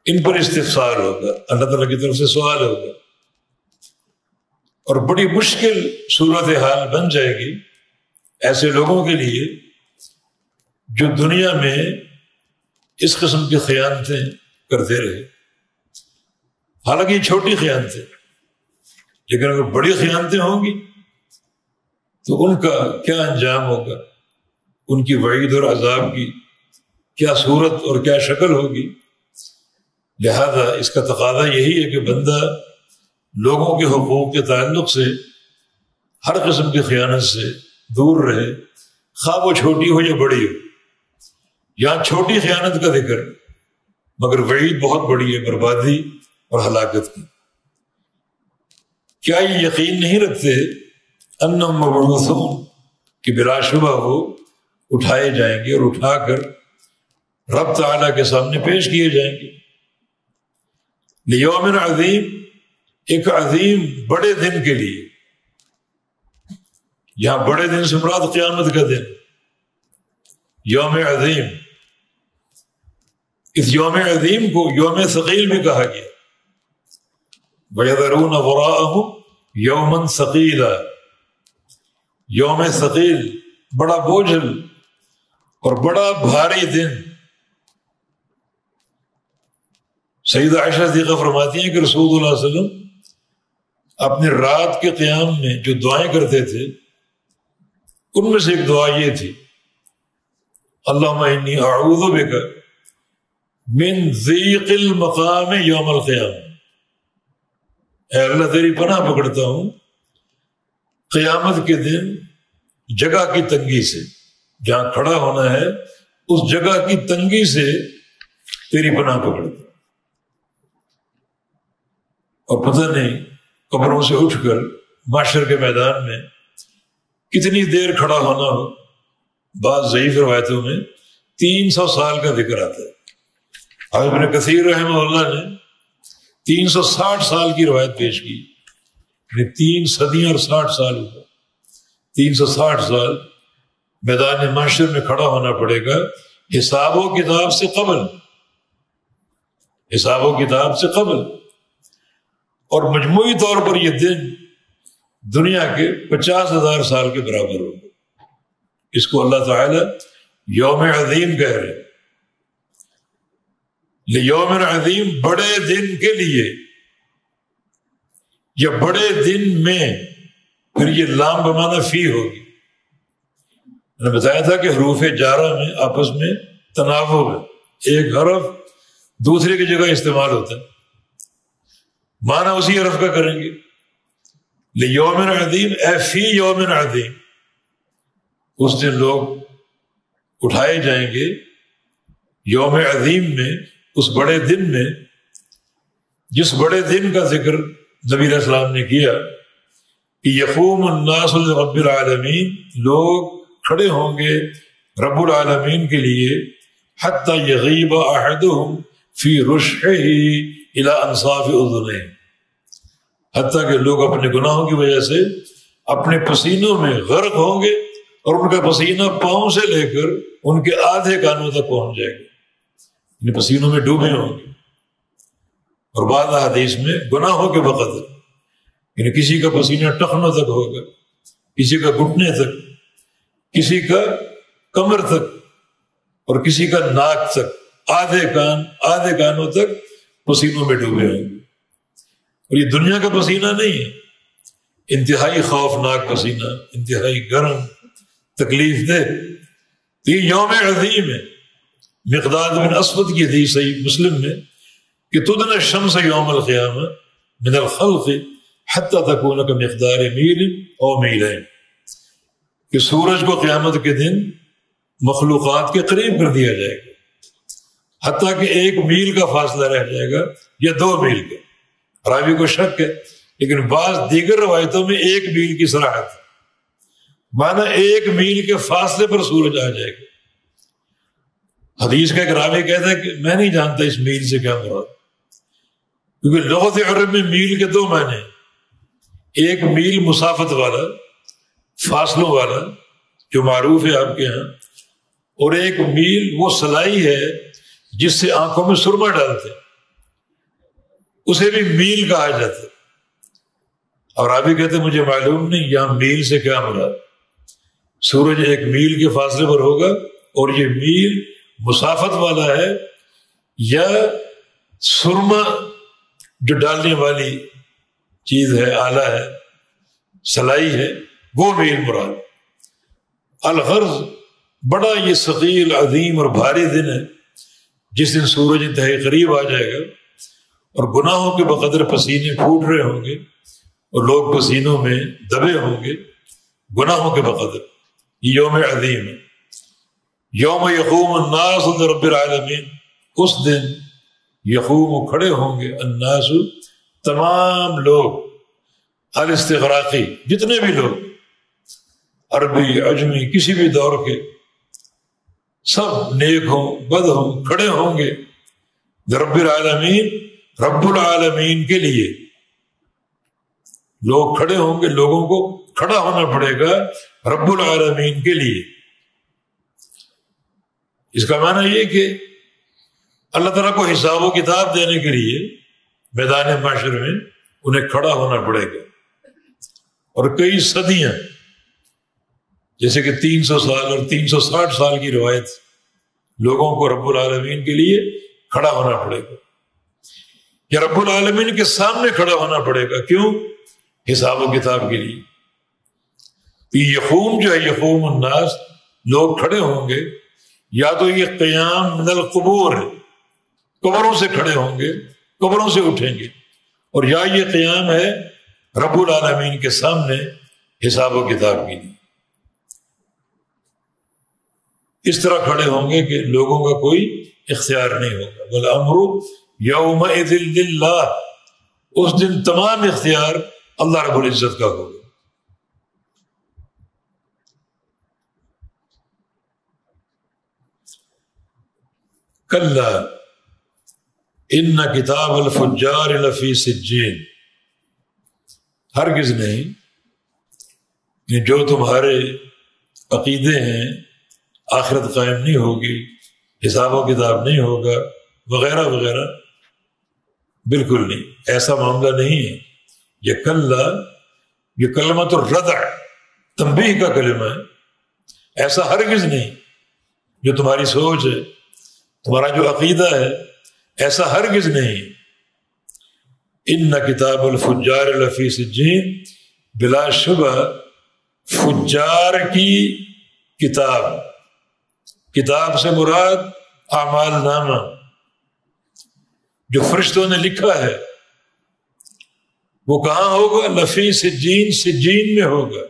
ان پر استفسار ہوگا، اللہ تعالیٰ کی طرف سے سوال ہوگا، اور بڑی مشکل صورتحال بن جائے گی ایسے لوگوں کے لیے جو دنیا میں اس قسم کی خیانتیں کرتے رہے۔ حالانکہ یہ چھوٹی خیانتیں، لیکن اگر بڑی خیانتیں ہوں گی تو ان کا کیا انجام ہوگا، ان کی وعید اور عذاب کی کیا صورت اور کیا شکل ہوگی۔ لہذا اس کا تقاضا یہی ہے کہ بندہ لوگوں کے حقوق کے تعلق سے ہر قسم کی خیانت سے دور رہے، خواہ وہ چھوٹی ہو یا بڑی ہو۔ یہاں چھوٹی خیانت کا ذکر، مگر وعید بہت بڑی ہے، بربادی اور ہلاکت کی۔ کیا یہ یقین نہیں رکھتے انہم مبعوثون کہ بلا شبہ وہ اٹھائے جائیں گے اور اٹھا کر رب تعالیٰ کے سامنے پیش کیے جائیں گے۔ لیوم عظیم، ایک عظیم بڑے دن کے لیے۔ یہاں بڑے دن سے مراد قیامت کا دن، یوم عظیم۔ اس یوم عظیم کو یوم ثقیل بھی کہا گیا، وَيَذَرُونَ وَرَاءَهُمْ يَوْمًا ثَقِيلًا۔ یوم ثقیل، بڑا بوجھل اور بڑا بھاری دن۔ سیدہ عائشہ صدیقہ فرماتی ہیں کہ رسول اللہ علیہ وسلم اپنے رات کے قیام میں جو دعائیں کرتے تھے ان میں سے ایک دعا یہ تھی، اللہم انی اعوذ بک من ضیق المقام یوم القیامہ۔ اے اللہ تیری پناہ پکڑتا ہوں قیامت کے دن جگہ کی تنگی سے، جہاں کھڑا ہونا ہے اس جگہ کی تنگی سے تیری پناہ پکڑتا ہوں۔ اور پتہ نہیں قبروں سے اٹھ کر محشر کے میدان میں کتنی دیر کھڑا ہونا ہو۔ بعض ضعیف روایتوں میں 300 سال کا ذکر آتا ہے۔ اب ابن کثیر رحمہ اللہ نے 360 سال کی روایت پیش کی، یعنی 3 صدیاں اور 60 سال ہوگا۔ 360 سال میدان محشر میں کھڑا ہونا پڑے گا، حساب و کتاب سے قبل، حساب و کتاب سے قبل۔ اور مجموعی طور پر یہ دن دنیا کے 50,000 سال کے برابر ہوگا۔ اس کو اللہ تعالیٰ یوم عظیم کہہ رہے، یوم عظیم، بڑے دن کے لیے، یا بڑے دن میں، پھر یہ لام بمعنی فی ہوگی۔ میں نے بتایا تھا کہ حروف جارہ میں آپس میں تناوب ہے، ایک حرف دوسرے کی جگہ استعمال ہوتا ہے، معنی اسی حرف کا کریں گے۔ لیوم عظیم، اے فی یوم عظیم، اس دن لوگ اٹھائے جائیں گے یوم عظیم میں، اس بڑے دن میں، جس بڑے دن کا ذکر نبی علیہ السلام نے کیا کہ یقوم الناس لرب العالمین، لوگ کھڑے ہوں گے رب العالمین کے لیے، حتی یغیب احدہم فی رشحہ الی انصاف اذنہ، حتیٰ کہ لوگ اپنے گناہوں کی وجہ سے اپنے پسینوں میں غرق ہوں گے اور ان کا پسینہ پاؤں سے لے کر ان کے آدھے کانوں تک پہنچ جائے گا، یعنی پسینوں میں ڈوبے ہوں گے۔ اور بعض حدیث میں گناہوں کے بقدر، یعنی کسی کا پسینہ ٹخنوں تک ہوگا، کسی کا گھٹنے تک، کسی کا کمر تک، اور کسی کا ناک تک، آدھے کانوں تک پسینوں میں ڈوبے ہوں گے۔ اور یہ دنیا کا پسینہ نہیں ہے، انتہائی خوفناک پسینہ، انتہائی گرم، تکلیف دہ۔ یہ یوم عظیم ہے۔ مقداد بن اسود کی حدیث صحیح مسلم میں کہ تدنى الشمس یوم القیامہ من الخلق حتی تکون کمقدار میل او میلین، کہ سورج کو قیامت کے دن مخلوقات کے قریب کر دیا جائے گا، حتیٰ کہ 1 میل کا فاصلہ رہ جائے گا یا 2 میل کا۔ راوی کو شک ہے، لیکن بعض دیگر روایتوں میں 1 میل کی صراحت ہے، مانا 1 میل کے فاصلے پر سورج آ جائے گا۔ حدیث کا ایک راوی کہتا ہے کہ میں نہیں جانتا اس میل سے کیا مراد، کیونکہ لغت عرب میں میل کے 2 معنی ہیں، 1 میل مسافت والا، فاصلوں والا جو معروف ہے آپ کے ہاں، اور 1 میل وہ سلائی ہے جس سے آنکھوں میں سرما ڈالتے ہیں، اسے بھی میل کہا جاتا ہے۔ اور ابھی کہتے مجھے معلوم نہیں یہاں میل سے کیا مراد، سورج ایک میل کے فاصلے پر ہوگا اور یہ میل مسافت والا ہے یا سرما جو ڈالنے والی چیز ہے، آلہ ہے، سلائی ہے، وہ میل مراد۔ الغرض بڑا یہ ثقیل عظیم اور بھاری دن ہے جس دن سورج انتہائی قریب آ جائے گا اور گناہوں کے بقدر پسینے پھوٹ رہے ہوں گے اور لوگ پسینوں میں دبے ہوں گے گناہوں کے بقدر۔ یہ یوم عظیم ہے، یوم یقوم الناس لرب العالمین۔ اس دن یقوم کھڑے ہوں گے الناس تمام لوگ، الاستغراقی جتنے بھی لوگ، عربی عجمی کسی بھی دور کے، سب نیک ہوں بد ہوں، کھڑے ہوں گے رب العالمین، رب العالمین کے لیے۔ لوگ کھڑے ہوں گے، لوگوں کو کھڑا ہونا پڑے گا رب العالمین کے لیے۔ اس کا معنی یہ کہ اللہ تعالیٰ کو حساب و کتاب دینے کے لیے میدان معاشر میں انہیں کھڑا ہونا پڑے گا، اور کئی صدیاں، جیسے کہ 300 سال اور 360 سال کی روایت، لوگوں کو رب العالمین کے لیے کھڑا ہونا پڑے گا یا رب العالمین کے سامنے کھڑا ہونا پڑے گا۔ کیوں؟ حساب و کتاب کے لیے۔ یہ یقوم جو ہے، یقوم الناس، لوگ کھڑے ہوں گے، یا تو یہ قیام من القبور ہے، قبروں سے کھڑے ہوں گے، قبروں سے اٹھیں گے، اور یا یہ قیام ہے رب العالمین کے سامنے حساب و کتاب کے لیے۔ اس طرح کھڑے ہوں گے کہ لوگوں کا کوئی اختیار نہیں ہوگا۔ والامر یومئذ للہ، اس دن تمام اختیار اللہ رب العزت کا ہوگا۔ کلا ان کتاب الفجار لفی سجین، ہرگز نہیں، جو تمہارے عقیدے ہیں آخرت قائم نہیں ہوگی، حساب و کتاب نہیں ہوگا، وغیرہ وغیرہ، بالکل نہیں، ایسا معاملہ نہیں ہے۔ یہ کلا، یہ کلمۃ الردع، تنبیہ کا کلمہ ہے۔ ایسا ہرگز نہیں، جو تمہاری سوچ ہے، تمہارا جو عقیدہ ہے، ایسا ہرگز نہیں۔ ان کتاب الفجار لفی سجین، بلا شبہ فجار کی کتاب، کتاب سے مراد اعمال نامہ جو فرشتوں نے لکھا ہے، وہ کہاں ہوگا؟ لفی سجین، سجین میں ہوگا۔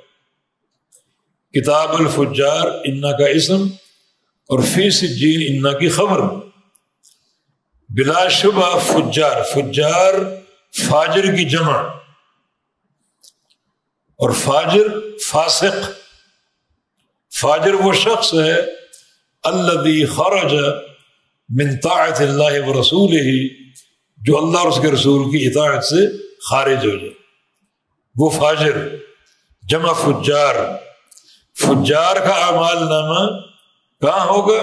کتاب الفجار انا کا اسم اور فی سجین انا کی خبر۔ بلا شبہ فجار، فجار فاجر کی جمع، اور فاجر فاسق۔ فاجر وہ شخص ہے الذی خرج من طاعت اللہ ورسولہ، جو اللہ اور اس کے رسول کی اطاعت سے خارج ہو جائے، وہ فاجر۔ جمع فجار، فجار کا اعمال نامہ کہاں ہوگا؟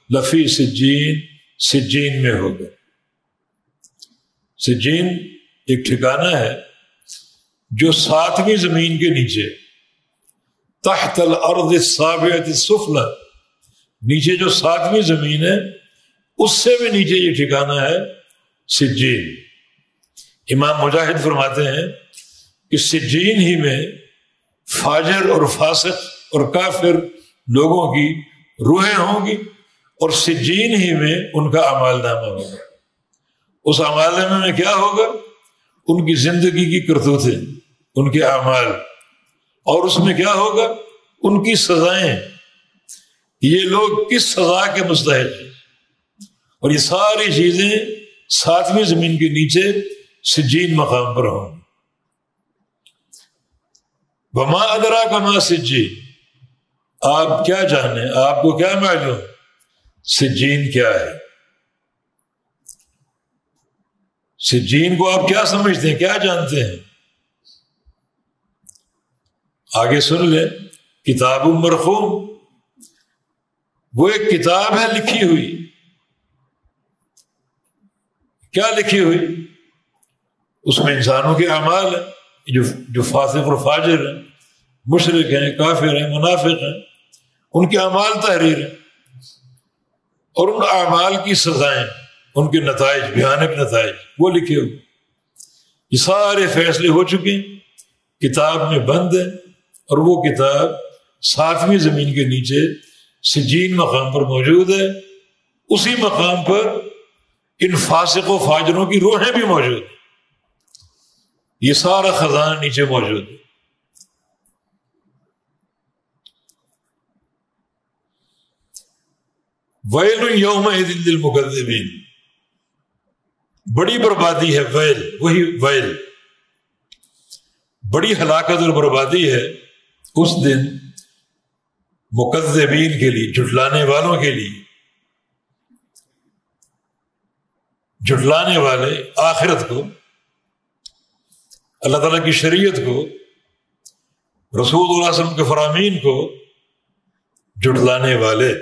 لفی سجین، سجین میں ہوگا۔ سجین ایک ٹھکانہ ہے جو 7ویں زمین کے نیچے، تحت الارض السابعۃ السفلی، نیچے جو 7ویں زمین ہے اس سے بھی نیچے یہ ٹھکانہ ہے سجین۔ امام مجاہد فرماتے ہیں کہ سجین ہی میں فاجر اور فاسق اور کافر لوگوں کی روحیں ہوں گی، اور سجین ہی میں ان کا اعمال نامہ ہوگا۔ اس اعمال نامے میں کیا ہوگا؟ ان کی زندگی کی کرتوتیں، ان کے اعمال، اور اس میں کیا ہوگا؟ ان کی سزائیں، یہ لوگ کس سزا کے مستحق ہیں، اور یہ ساری چیزیں 7ویں زمین کے نیچے سجین مقام پر ہوں۔ وما ادراک ما سجین، آپ کیا جانیں، آپ کو کیا معلوم سجین کیا ہے؟ سجین کو آپ کیا سمجھتے ہیں، کیا جانتے ہیں؟ آگے سن لیں، کتاب مرقوم، وہ ایک کتاب ہے لکھی ہوئی۔ کیا لکھی ہوئی؟ اس میں انسانوں کے اعمال ہیں جو فاسق اور فاجر ہیں، مشرک ہیں، کافر ہیں، منافق ہیں، ان کے اعمال تحریر ہیں، اور ان اعمال کی سزائیں، ان کے نتائج، بھیانک نتائج وہ لکھے ہوئے۔ یہ سارے فیصلے ہو چکے ہیں، کتاب میں بند ہے، اور وہ کتاب 7ویں زمین کے نیچے سجین مقام پر موجود ہے۔ اسی مقام پر ان فاسق و فاجروں کی روحیں بھی موجود ہیں۔ یہ سارا خزانہ نیچے موجود ہے۔ ویل یومئذ للمکذبین، بڑی بربادی ہے، ویل، وہی ویل، بڑی ہلاکت اور بربادی ہے اس دن مکذبین کے لیے، جھٹلانے والوں کے لیے۔ جھٹلانے والے آخرت کو، اللہ تعالیٰ کی شریعت کو، رسول اللہ صلی اللہ علیہ وسلم کے فرامین کو جھٹلانے والے۔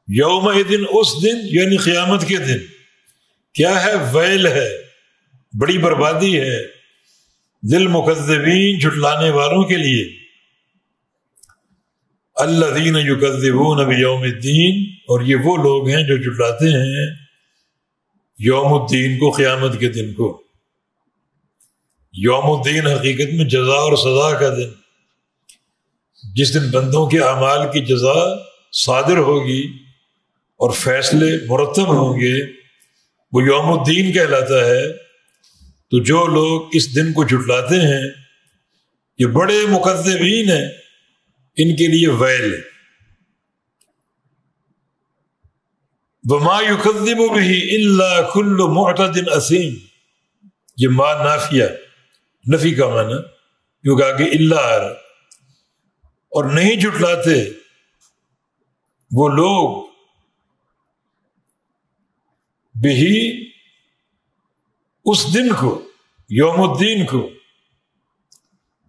یومئذ، اس دن یعنی قیامت کے دن، کیا ہے؟ ویل ہے، بڑی بربادی ہے، للمکذبین، جھٹلانے والوں کے لیے۔ الذین یکذبون بیوم الدین، اور یہ وہ لوگ ہیں جو جھٹلاتے ہیں یوم الدین کو، قیامت کے دن کو۔ یوم الدین حقیقت میں جزا اور سزا کا دن، جس دن بندوں کے اعمال کی جزا صادر ہوگی اور فیصلے مرتب ہوں گے، وہ یوم الدین کہلاتا ہے۔ تو جو لوگ اس دن کو جھٹلاتے ہیں، یہ بڑے مکذبین ہیں، ان کے لیے ویل ہے۔ وما یکذب بہ الا کل معتد اثیم، یہ ما نافیہ، نفی کا معنی، کیونکہ آگے الا آ رہا، اور نہیں جھٹلاتے وہ لوگ بہی، اس دن کو، یوم الدین کو،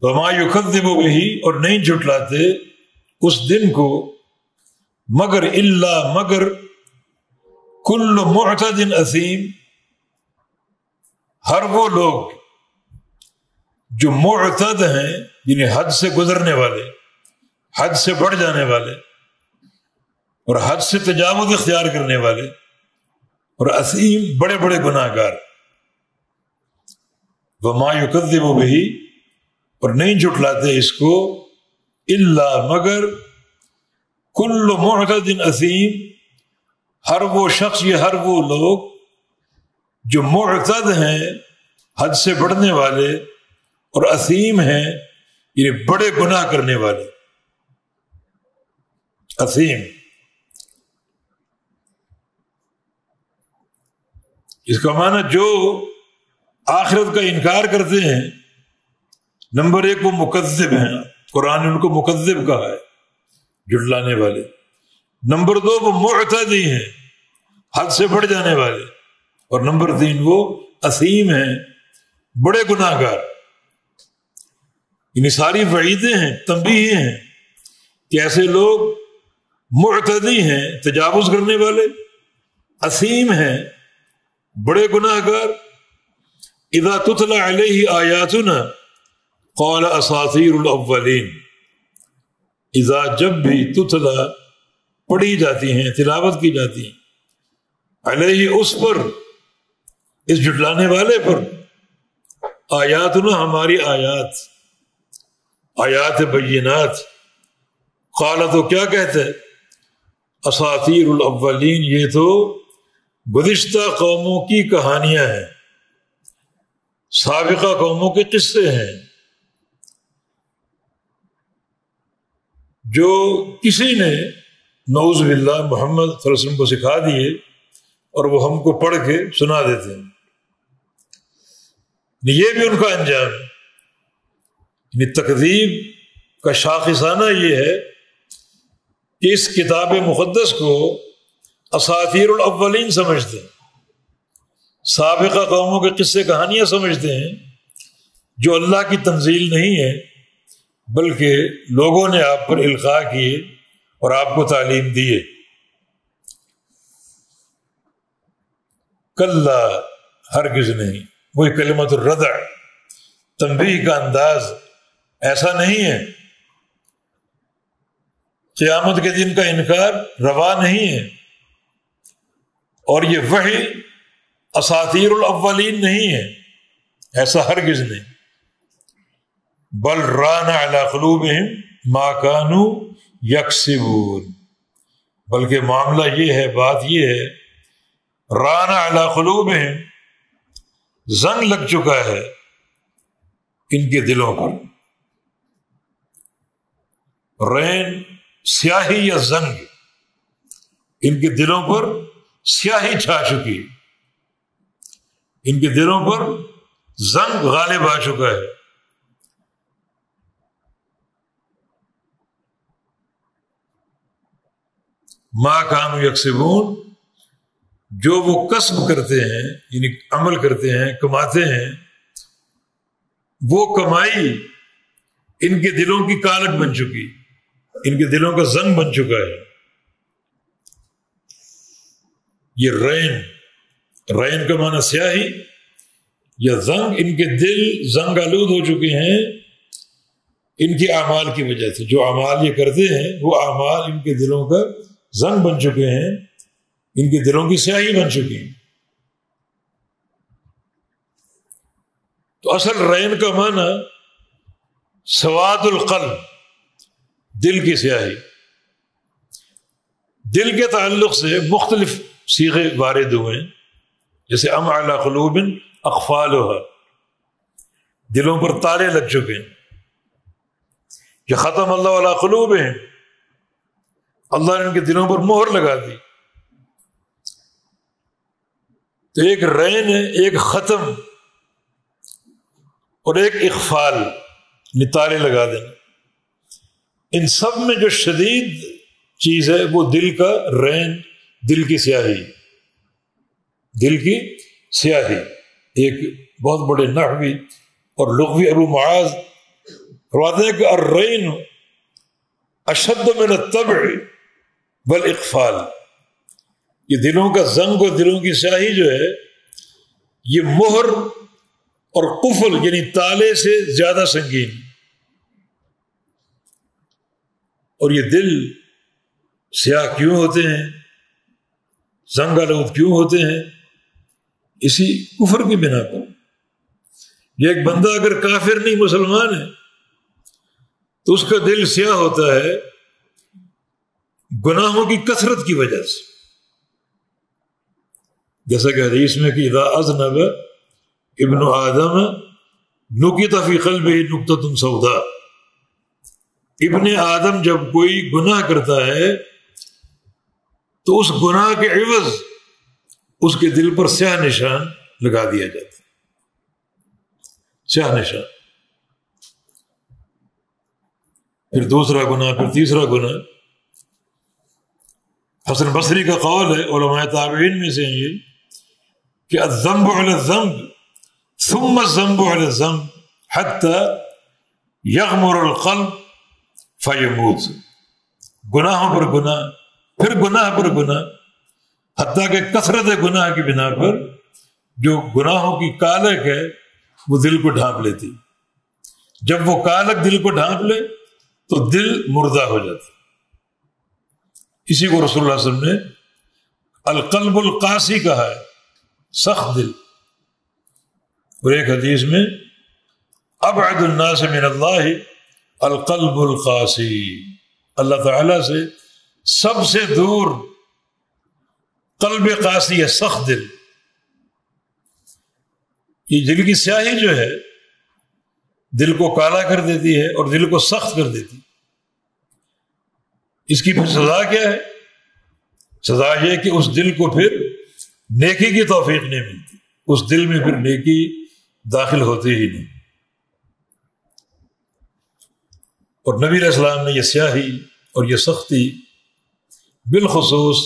وما یکذب بہ، اور نہیں جھٹلاتے اس دن کو، مگر الا، مگر کل معتد اثیم، ہر وہ لوگ جو معتد ہیں، یعنی حد سے گزرنے والے، حد سے بڑھ جانے والے، اور حد سے تجاوز اختیار کرنے والے، اور اثیم، بڑے بڑے گناہ گار۔ وما یکذب بہ، اور نہیں جھٹلاتے اس کو، الا، مگر کل معتد اثیم، ہر وہ شخص، یہ ہر وہ لوگ جو معتد ہیں، حد سے بڑھنے والے، اور اثیم ہیں، یعنی بڑے گناہ کرنے والے۔ اثیم، اس کا معنی جو آخرت کا انکار کرتے ہیں، نمبر 1 وہ مکذب ہیں، قرآن نے ان کو مکذب کہا ہے، جھٹلانے والے۔ نمبر 2 وہ معتدی ہیں، حد سے بڑھ جانے والے، اور نمبر 3 وہ اثیم ہیں، بڑے گناہ گار۔ یعنی ساری وعیدیں ہیں، تنبیہیں ہیں کہ ایسے لوگ معتدی ہیں، تجاوز کرنے والے، اثیم ہیں، بڑے گناہ گار۔ اذا تتلی علیہ آیاتنا قال اساطیر الاولین، اذا، جب بھی، تتلی، پڑھی جاتی ہیں، تلاوت کی جاتی ہیں، علیہ، اس پر، اس جھٹلانے والے پر، آیاتنا، ہماری آیات، آیات بینات، قال، تو کیا کہتے ہیں؟ اساطیر الاولین، یہ تو گزشتہ قوموں کی کہانیاں ہیں، سابقہ قوموں کے قصے ہیں، جو کسی نے نعوذ باللہ محمد صلی اللہ علیہ وسلم کو سکھا دیے، اور وہ ہم کو پڑھ کے سنا دیتے ہیں۔ یہ بھی ان کا انجام ہے۔ یعنی تکذیب کا شاخصانہ یہ ہے کہ اس کتاب مقدس کو اساطیر الاولین سمجھتے ہیں، سابقہ قوموں کے قصے کہانیاں سمجھتے ہیں، جو اللہ کی تنزیل نہیں ہے بلکہ لوگوں نے آپ پر القاء کیے اور آپ کو تعلیم دی ہے۔ کلا، ہرگز نہیں، وہی کلمۃ الردع، تنبیہ کا انداز، ایسا نہیں ہے۔ قیامت کے دن کا انکار روا نہیں ہے، اور یہ وحی اساطیر الاولین نہیں ہے، ایسا ہرگز نہیں۔ بل ران علی قلوبہم ما کانوا یکسبون، بلکہ معاملہ یہ ہے، بات یہ ہے، ران علی قلوبہم، زنگ لگ چکا ہے ان کے دلوں پر۔ رین سیاہی یا زنگ، ان کے دلوں پر سیاہی چھا چکی، ان کے دلوں پر زنگ غالب آ چکا ہے۔ ما کانوا یکسبون، جو وہ کسب کرتے ہیں، یعنی عمل کرتے ہیں، کماتے ہیں، وہ کمائی ان کے دلوں کی کالک بن چکی، ان کے دلوں کا زنگ بن چکا ہے۔ یہ رین کا معنی سیاہی یا زنگ، ان کے دل زنگ آلود ہو چکے ہیں ان کے اعمال کی وجہ سے۔ جو اعمال یہ کرتے ہیں وہ اعمال ان کے دلوں کا زنگ بن چکے ہیں، ان کے دلوں کی سیاہی بن چکی ہیں۔ تو اصل رین کا معنی سواد القلب، دل کی سیاہی۔ دل کے تعلق سے مختلف صیغے وارد ہوئے ہیں، جیسے ام علی قلوب اقفالها، دلوں پر تالے لگ چکے ہیں، کہ ختم اللہ علی قلوبہم، اللہ نے ان کے دلوں پر مہر لگا دی۔ تو ایک رین ہے، ایک ختم، اور ایک اقفال، تالے لگا دینا۔ ان سب میں جو شدید چیز ہے وہ دل کا رین، دل کی سیاہی، دل کی سیاہی۔ ایک بہت بڑے نحوی اور لغوی ابو معاذ فرماتے ہیں کہ الرین اشد من الطبع والاقفال، یہ دلوں کا زنگ اور دلوں کی سیاہی جو ہے یہ مہر اور قفل یعنی تالے سے زیادہ سنگین۔ اور یہ دل سیاہ کیوں ہوتے ہیں، زنگ آلود کیوں ہوتے ہیں؟ اسی کفر کی بنا پر۔ یہ ایک بندہ اگر کافر نہیں مسلمان ہے تو اس کا دل سیاہ ہوتا ہے گناہوں کی کثرت کی وجہ سے، جیسا کہ حدیث میں کہ اذا اذنب ابن آدم نکت فی قلبہ نکتۃ سوداء، ابن آدم جب کوئی گناہ کرتا ہے تو اس گناہ کے عوض اس کے دل پر سیاہ نشان لگا دیا جاتا ہے، سیاہ نشان۔ پھر دوسرا گناہ، پھر تیسرا گناہ۔ حسن بصری کا قول ہے، علماء تابعین میں سے یہ، کہ الذنب علی الذنب ثم الذنب علی الذنب حتی یغمر القلب فیموت، گناہوں پر گناہ، پھر گناہ پر گناہ، حتیٰ کہ کثرت گناہ کی بنا پر جو گناہوں کی کالک ہے وہ دل کو ڈھانپ لیتی۔ جب وہ کالک دل کو ڈھانپ لے تو دل مردہ ہو جاتا۔ اسی کو رسول اللہ صلی اللہ علیہ وسلم نے القلب القاسی کہا ہے، سخت دل۔ اور ایک حدیث میں ابعد الناس من اللہ القلب القاسی، اللہ تعالی سے سب سے دور قلب قاسی ہے، سخت دل۔ یہ دل کی سیاہی جو ہے دل کو کالا کر دیتی ہے اور دل کو سخت کر دیتی۔ اس کی پھر سزا کیا ہے؟ سزا یہ کہ اس دل کو پھر نیکی کی توفیق نہیں ملتی، اس دل میں پھر نیکی داخل ہوتی ہی نہیں۔ اور نبی علیہ السلام نے یہ سیاہی اور یہ سختی بالخصوص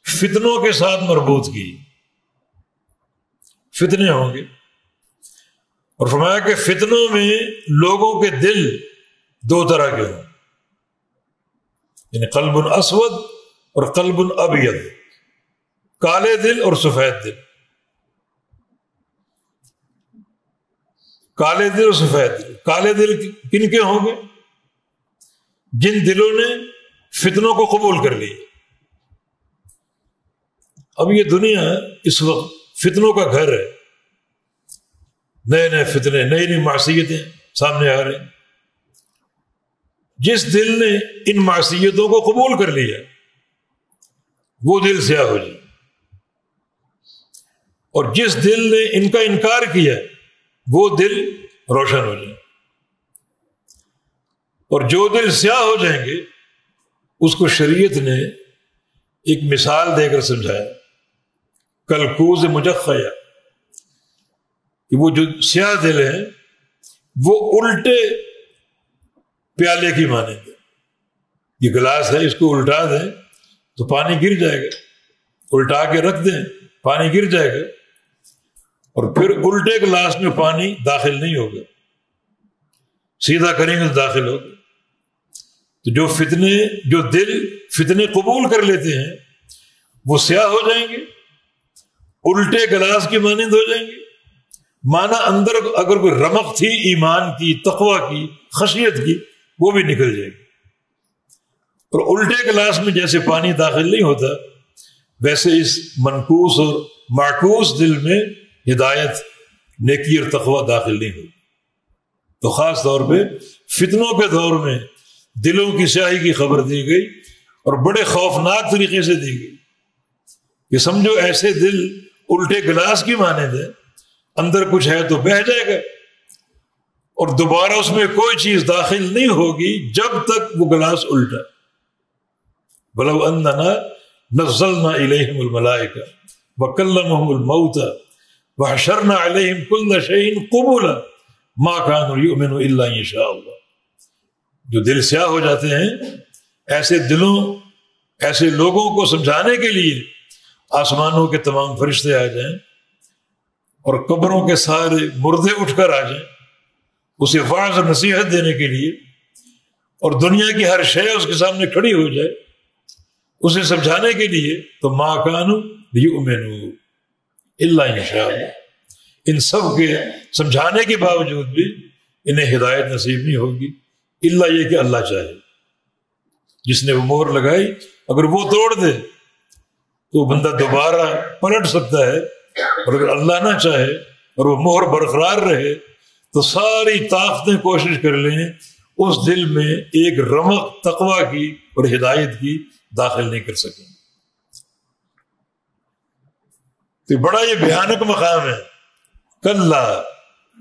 فتنوں کے ساتھ مربوط کی۔ فتنے ہوں گے اور فرمایا کہ فتنوں میں لوگوں کے دل دو طرح کے ہوں، یعنی قلب اسود اور قلب ابیض، کالے دل اور سفید دل، کالے دل اور سفید دل۔ کالے دل کن کے ہوں گے؟ جن دلوں نے فتنوں کو قبول کر لیا۔ اب یہ دنیا اس وقت فتنوں کا گھر ہے، نئے نئے فتنے، نئی نئی معصیتیں سامنے آ رہے ہیں۔ جس دل نے ان معصیتوں کو قبول کر لیا وہ دل سیاہ ہو جائے، اور جس دل نے ان کا انکار کیا وہ دل روشن ہو جائے۔ اور جو دل سیاہ ہو جائیں گے اس کو شریعت نے ایک مثال دے کر سمجھایا، کلکوز مجخیہ، کہ وہ جو سیاہ دل ہیں وہ الٹے پیالے کی مانند ہے۔ یہ گلاس ہے، اس کو الٹا دیں تو پانی گر جائے گا، الٹا کے رکھ دیں پانی گر جائے گا، اور پھر الٹے گلاس میں پانی داخل نہیں ہوگا، سیدھا کریں گے تو داخل ہوگا۔ تو جو دل فتنے قبول کر لیتے ہیں وہ سیاہ ہو جائیں گے، الٹے گلاس کی مانند ہو جائیں گے، مانا اندر اگر کوئی رمق تھی ایمان کی، تقوی کی، خشیت کی، وہ بھی نکل جائے گی۔ اور الٹے گلاس میں جیسے پانی داخل نہیں ہوتا ویسے اس منکوس اور معکوس دل میں ہدایت، نیکی اور تقوی داخل نہیں ہوگی۔ تو خاص طور پہ فتنوں کے دور میں دلوں کی سیاہی کی خبر دی گئی، اور بڑے خوفناک طریقے سے دی گئی کہ سمجھو ایسے دل الٹے گلاس کی مانند ہے، اندر کچھ ہے تو بہہ جائے گا، اور دوبارہ اس میں کوئی چیز داخل نہیں ہوگی جب تک وہ گلاس الٹا۔ وَلَوْ أَنَّنَا نَزَّلْنَا إِلَيْهِمُ الْمَلَائِكَةَ وَكَلَّمَهُمُ الْمَوْتَى وَحَشَرْنَا عَلَيْهِمْ كُلَّ شَيْءٍ قُبُلًا مَا كَانُوا لِيُؤْمِنُوا إِلَّا إِن شَاءَ اللَّهُ۔ جو دل سیاہ ہو جاتے ہیں، ایسے دلوں، ایسے لوگوں کو سمجھانے کے لیے آسمانوں کے تمام فرشتے آ جائیں اور قبروں کے سارے مردے اٹھ کر آ جائیں اسے واعظ اور نصیحت دینے کے لیے، اور دنیا کی ہر شے اس کے سامنے کھڑی ہو جائے اسے سمجھانے کے لیے، تو ما کانوا لیؤمنوا الا ان شاء اللہ، ان سب کے سمجھانے کے باوجود بھی انہیں ہدایت نصیب نہیں ہوگی الا یہ کہ اللہ چاہے۔ جس نے وہ مہر لگائی اگر وہ توڑ دے تو بندہ دوبارہ پلٹ سکتا ہے، اور اگر اللہ نہ چاہے اور وہ مہر برقرار رہے تو ساری طاقتیں کوشش کر لیں اس دل میں ایک رمق تقوی کی اور ہدایت کی داخل نہیں کر سکیں۔ تو بڑا یہ بھیانک مقام ہے۔ کلا،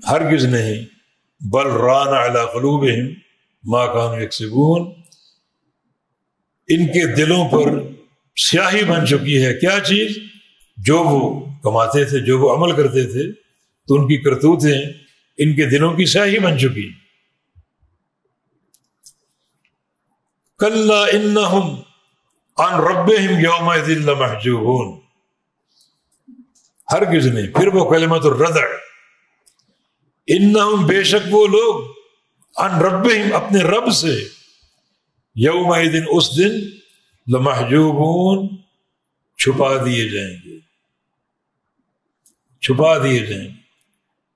ہرگز نہیں، بل ران علی قلوبہم ما کانوا یکسبون، ان کے دلوں پر سیاہی بن چکی ہے۔ کیا چیز؟ جو وہ کماتے تھے، جو وہ عمل کرتے تھے، تو ان کی کرتوتیں ان کے دلوں کی سیاہی بن چکی۔ کلا انہم عن ربہم یومئذ لمحجوبون، ہرگز نہیں، پھر وہ کلمۃ الردع، انہم بے شک وہ لوگ، عن ربہم اپنے رب سے، یومئذ اس دن، لمحجوبون چھپا دیے جائیں گے، چھپا دیے جائیں گے۔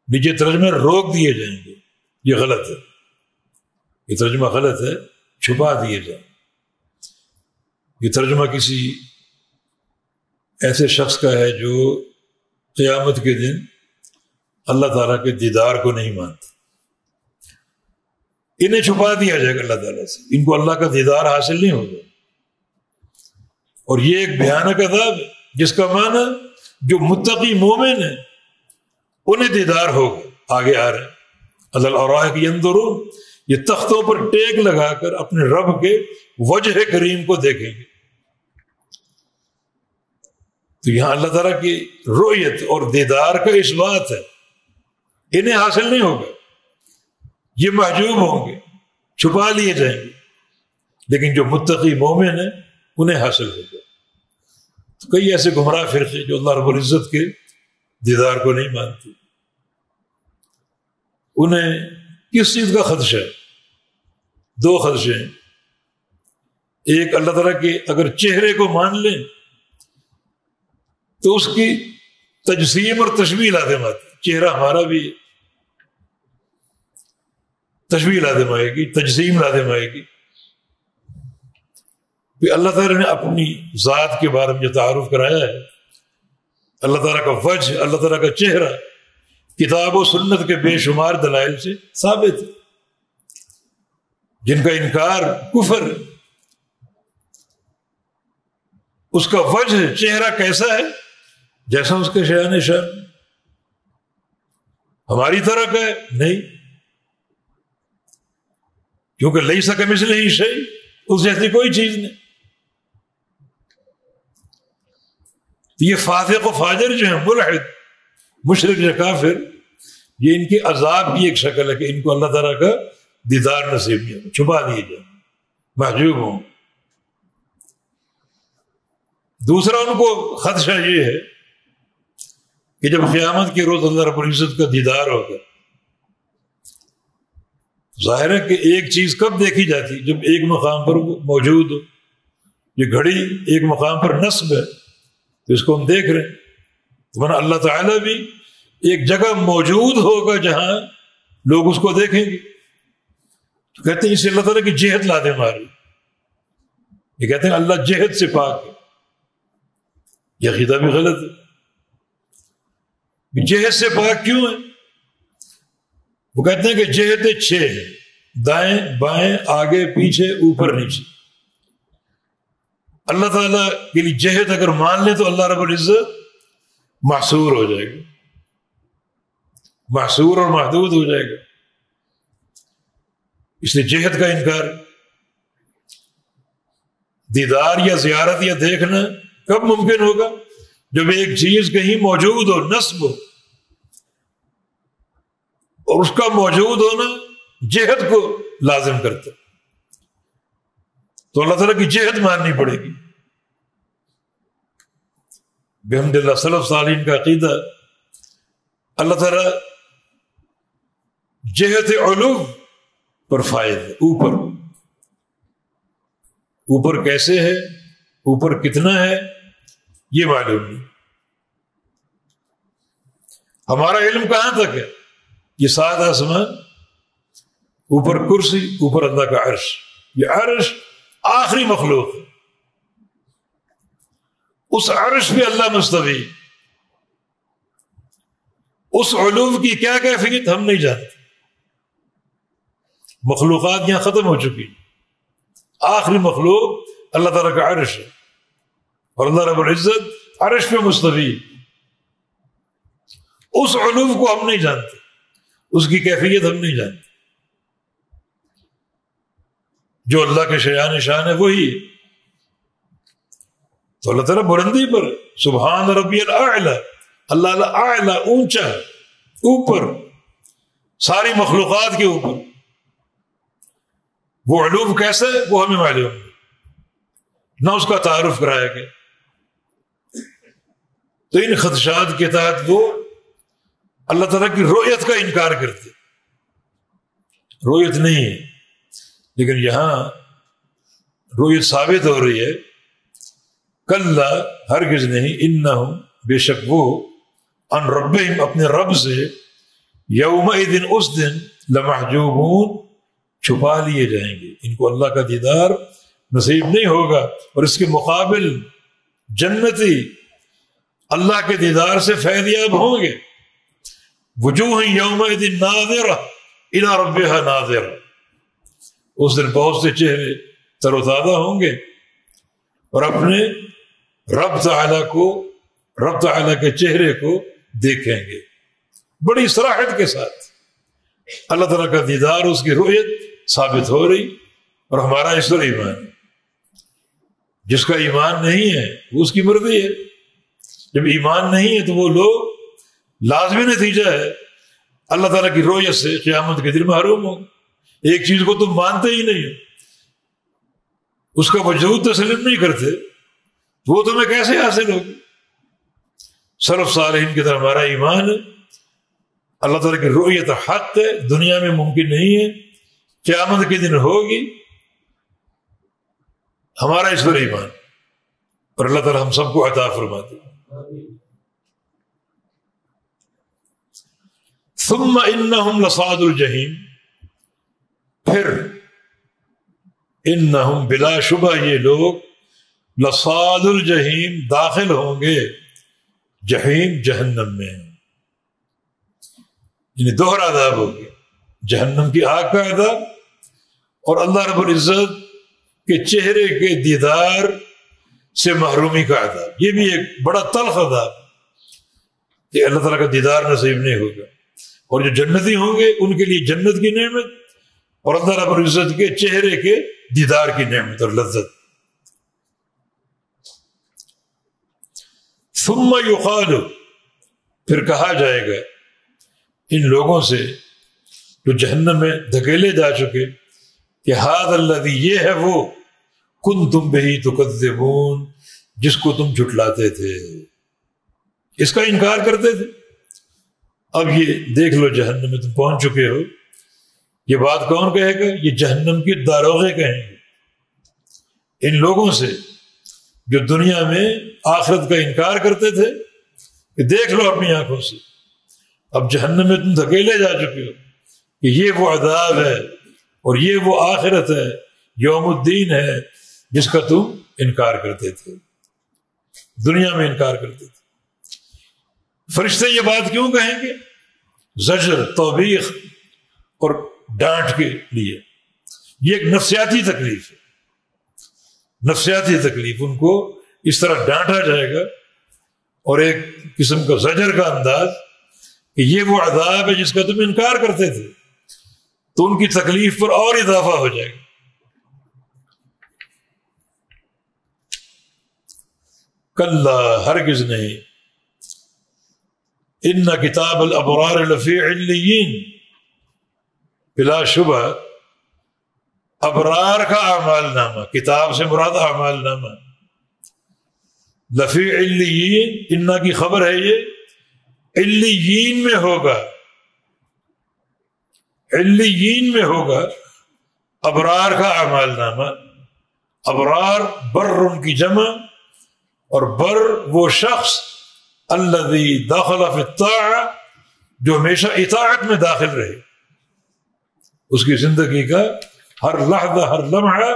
نیچے ترجمہ روک دیے جائیں گے، یہ غلط ہے، یہ ترجمہ غلط ہے، چھپا دیے جائیں۔ یہ ترجمہ کسی ایسے شخص کا ہے جو قیامت کے دن اللہ تعالیٰ کے دیدار کو نہیں مانتا، انہیں چھپا دیا جائے گا اللہ تعالیٰ سے، ان کو اللہ کا دیدار حاصل نہیں ہوگا۔ اور یہ ایک بھیانک عذاب ہے جس کا معنی جو متقی مومن ہیں انہیں دیدار ہوگا۔ آگے آ رہے ہیں علی الارائک ینظرون، یہ تختوں پر ٹیک لگا کر اپنے رب کے وجہ کریم کو دیکھیں گے۔ تو یہاں اللہ تعالیٰ کی رؤیت اور دیدار کا اس بات ہے، انہیں حاصل نہیں ہوگا، یہ محجوب ہوں گے، چھپا لیے جائیں گے، لیکن جو متقی مومن ہیں انہیں حاصل ہوگا۔ تو کئی ایسے گمراہ فرقے جو اللہ رب العزت کے دیدار کو نہیں مانتے۔ انہیں کس چیز کا خدشہ ہے؟ دو خدشے ہیں. ایک اللہ تعالیٰ کے اگر چہرے کو مان لیں تو اس کی تجسیم اور تشبیہ لازم آتی. چہرہ ہمارا بھی ہے، تشبیہ لازم آئے گی، تجسیم لازم آئے گی. کہ اللہ تعالیٰ نے اپنی ذات کے بارے میں جو تعارف کرایا ہے، اللہ تعالیٰ کا وجہ، اللہ تعالیٰ کا چہرہ کتاب و سنت کے بے شمار دلائل سے ثابت ہے. جن کا انکار کفر ہے. اس کا وجہ چہرہ کیسا ہے؟ جیسا اس کے شان شان. ہماری طرح کا ہے نہیں، کیونکہ لیسا کمثلہ شیء، اس جیسی کوئی چیز نہیں. یہ فاسق و فاجر جو ہیں، ملحد مشرک یا کافر، یہ ان کے عذاب کی ایک شکل ہے کہ ان کو اللہ تعالیٰ کا دیدار نصیب نہیں ہو، چھپا دیے جائیں، محجوب ہوں. دوسرا ان کو خدشہ یہ ہے کہ جب قیامت کے روز اللہ رب العزت کا دیدار ہوگا، ظاہر ہے کہ ایک چیز کب دیکھی جاتی؟ جب ایک مقام پر موجود ہو. یہ گھڑی ایک مقام پر نصب ہے تو اس کو ہم دیکھ رہے ہیں. ورنہ اللہ تعالیٰ بھی ایک جگہ موجود ہوگا جہاں لوگ اس کو دیکھیں گے. تو کہتے ہیں اسے اللہ تعالیٰ کی جہت لادے ماری. یہ کہتے ہیں اللہ جہت سے پاک ہے. یہ عقیدہ بھی غلط ہے. جہت سے پاک کیوں ہے؟ وہ کہتے ہیں کہ جہت 6 ہے، دائیں بائیں آگے پیچھے اوپر نیچے. اللہ تعالیٰ کے لیے جہت اگر مان لیں تو اللہ رب العزت محصور ہو جائے گا، محصور اور محدود ہو جائے گا. اس لیے جہت کا انکار، دیدار یا زیارت یا دیکھنا کب ممکن ہوگا؟ جب ایک چیز کہیں موجود ہو، نصب ہو، اور اس کا موجود ہونا جہت کو لازم کرتا، تو اللہ تعالیٰ کی جہت ماننی پڑے گی. بحمد اللہ سلف صالحین کا عقیدہ، اللہ تعالیٰ جہت علو پر فائد ہے. اوپر کیسے ہے، اوپر کتنا ہے، یہ معلوم نہیں. ہمارا علم کہاں تک ہے؟ یہ 7 آسمان، اوپر کرسی، اوپر اللہ کا عرش. یہ عرش آخری مخلوق ہے. اس عرش پہ اللہ مستوی. اس علو کی کیا کیفیت ہم نہیں جانتے. مخلوقات یہاں ختم ہو چکی. آخری مخلوق اللہ تعالیٰ کا عرش ہے، اور اللہ رب العزت عرش پہ مستوی. اس علو کو ہم نہیں جانتے، اس کی کیفیت ہم نہیں جانتے. جو اللہ کے شان شان ہے وہی ہے. تو اللہ تعالیٰ بلندی پر ہے. سبحان ربی الاعلی، اللہ اعلی اونچا، اوپر، ساری مخلوقات کے اوپر. وہ علوم کیسے وہ ہمیں معلوم نہیں، نہ اس کا تعارف کرایا گیا. تو ان خدشات کے تحت وہ اللہ تعالیٰ کی رؤیت کا انکار کرتے. رؤیت نہیں ہے، لیکن یہاں رؤیت ثابت ہو رہی ہے. کلا، ہرگز نہیں، انہم، بے شک وہ، ان ربہم، اپنے رب سے، یومئذ، اس دن، لمحجوبون، چھپا لیے جائیں گے. ان کو اللہ کا دیدار نصیب نہیں ہوگا، اور اس کے مقابل جنتی اللہ کے دیدار سے فیض یاب ہوں گے. وجوہ یومئذ ناظرہ الی ربہا ناظرہ، اس دن بہت سے چہرے تر و تازہ ہوں گے اور اپنے رب تعالیٰ کے چہرے کو دیکھیں گے. بڑی صراحت کے ساتھ اللہ تعالیٰ کا دیدار، اس کی رؤیت ثابت ہو رہی. اور ہمارا اس پر ایمان ہے. جس کا ایمان نہیں ہے وہ اس کی مرضی ہے. جب ایمان نہیں ہے تو وہ لوگ، لازمی نتیجہ ہے اللہ تعالیٰ کی رؤیت سے قیامت کے دن محروم ہو. ایک چیز کو تم مانتے ہی نہیں، اس کا وجود تسلیم نہیں کرتے، تو وہ تمہیں کیسے حاصل ہوگی؟ سلف صالحین کی طرح ہمارا ایمان ہے اللہ تعالیٰ کی رؤیت حق ہے، دنیا میں ممکن نہیں ہے، قیامت کے دن ہوگی. ہمارا اس پر ایمان، اور اللہ تعالیٰ ہم سب کو عطا فرماتے. ثم انہم لصاد الجحیم، پھر انہم بلا شبہ یہ لوگ لصاد الجحیم داخل ہوں گے جحیم، جہنم میں. یعنی دوہرا عذاب ہوگا، جہنم کی آگ کا عذاب اور اللہ رب العزت کے چہرے کے دیدار سے محرومی کا عذاب. یہ بھی ایک بڑا تلخ عذاب کہ اللہ تعالیٰ کا دیدار نصیب نہیں ہوگا. اور جو جنتی ہوں گے ان کے لیے جنت کی نعمت اور اللہ رب العزت کے چہرے کے دیدار کی نعمت اور لذت. ثم یقال، پھر کہا جائے گا ان لوگوں سے جو جہنم میں دھکیلے جا چکے کہ ھذا الذی، یہ ہے وہ کنتم بہ تکذبون، جس کو تم جھٹلاتے تھے، اس کا انکار کرتے تھے. اب یہ دیکھ لو جہنم میں تم پہنچ چکے ہو. یہ بات کون کہے گا؟ یہ جہنم کے داروغے کہیں گے ان لوگوں سے جو دنیا میں آخرت کا انکار کرتے تھے کہ دیکھ لو اپنی آنکھوں سے، اب جہنم میں تم دھکیلے جا چکے ہو کہ یہ وہ عذاب ہے اور یہ وہ آخرت ہے، یوم الدین ہے، جس کا تم انکار کرتے تھے، دنیا میں انکار کرتے تھے. فرشتے یہ بات کیوں کہیں گے؟ زجر، توبیخ اور ڈانٹ کے لیے. یہ ایک نفسیاتی تکلیف ہے، نفسیاتی تکلیف. ان کو اس طرح ڈانٹا جائے گا اور ایک قسم کا زجر کا انداز کہ یہ وہ عذاب ہے جس کا تم انکار کرتے تھے، تو ان کی تکلیف پر اور اضافہ ہو جائے گا. کلا، ہرگز نہیں، ان کتاب الابرار لفی علیین، بلا شبہ ابرار کا اعمال نامہ، کتاب سے مراد اعمال نامہ، لفی علیین، انا کی خبر ہے یہ علیین میں ہوگا، علیین میں ہوگا ابرار کا اعمال نامہ. ابرار بر ان کی جمع، اور بر وہ شخص الذی دخل فی الطاعہ، جو ہمیشہ اطاعت میں داخل رہے، اس کی زندگی کا ہر لحظہ ہر لمحہ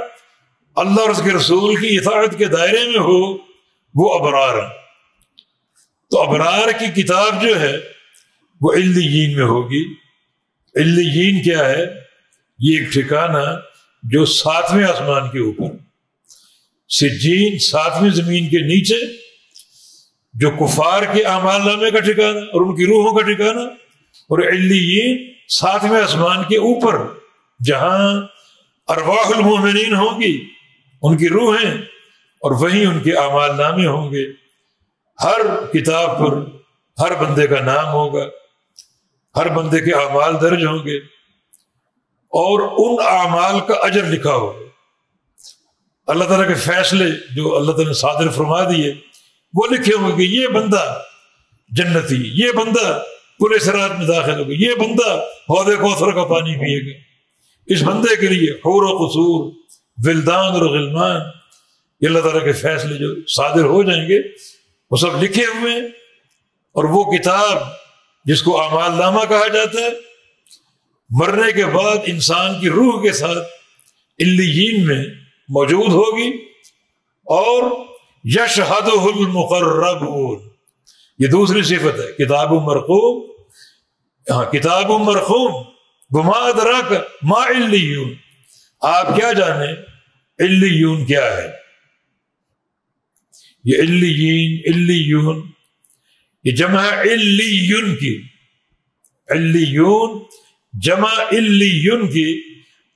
اللہ اور اس کے رسول کی اطاعت کے دائرے میں ہو، وہ ابرار ہیں. تو ابرار کی کتاب جو ہے وہ علیین میں ہوگی. علیین کیا ہے؟ یہ ایک ٹھکانہ جو 7ویں آسمان کے اوپر، سجین 7ویں زمین کے نیچے، جو کفار کے اعمال نامے کا ٹھکانہ اور ان کی روحوں کا ٹھکانہ، اور علیین 7ویں آسمان کے اوپر جہاں ارواح المومنین ہوں گی، ان کی روحیں، اور وہیں ان کے اعمال نامے ہوں گے. ہر کتاب پر ہر بندے کا نام ہوگا، ہر بندے کے اعمال درج ہوں گے، اور ان اعمال کا اجر لکھا ہوگا. اللہ تعالیٰ کے فیصلے جو اللہ تعالیٰ نے صادر فرما دیے وہ لکھے ہوں گے. یہ بندہ جنتی، یہ بندہ پورے صراط میں داخل ہوگا، یہ بندہ حوض کوثر کا پانی پیے گا. اس بندے کے لیے حور و قصور، ولدان اور غلمان، یہ اللہ تعالیٰ کے فیصلے جو صادر ہو جائیں گے وہ سب لکھے ہوئے ہیں. اور وہ کتاب جس کو اعمال نامہ کہا جاتا ہے، مرنے کے بعد انسان کی روح کے ساتھ علیین میں موجود ہوگی. اور یشہدہ المقربون، یہ دوسری صفت ہے، کتاب مرقوم. ہاں، کتاب مرقوم. وما ادراک ما علیون، آپ کیا جانیں علیون کیا ہے؟ یہ علیین، علیون یہ جمع علیون کی، علیون جمع علیون کی،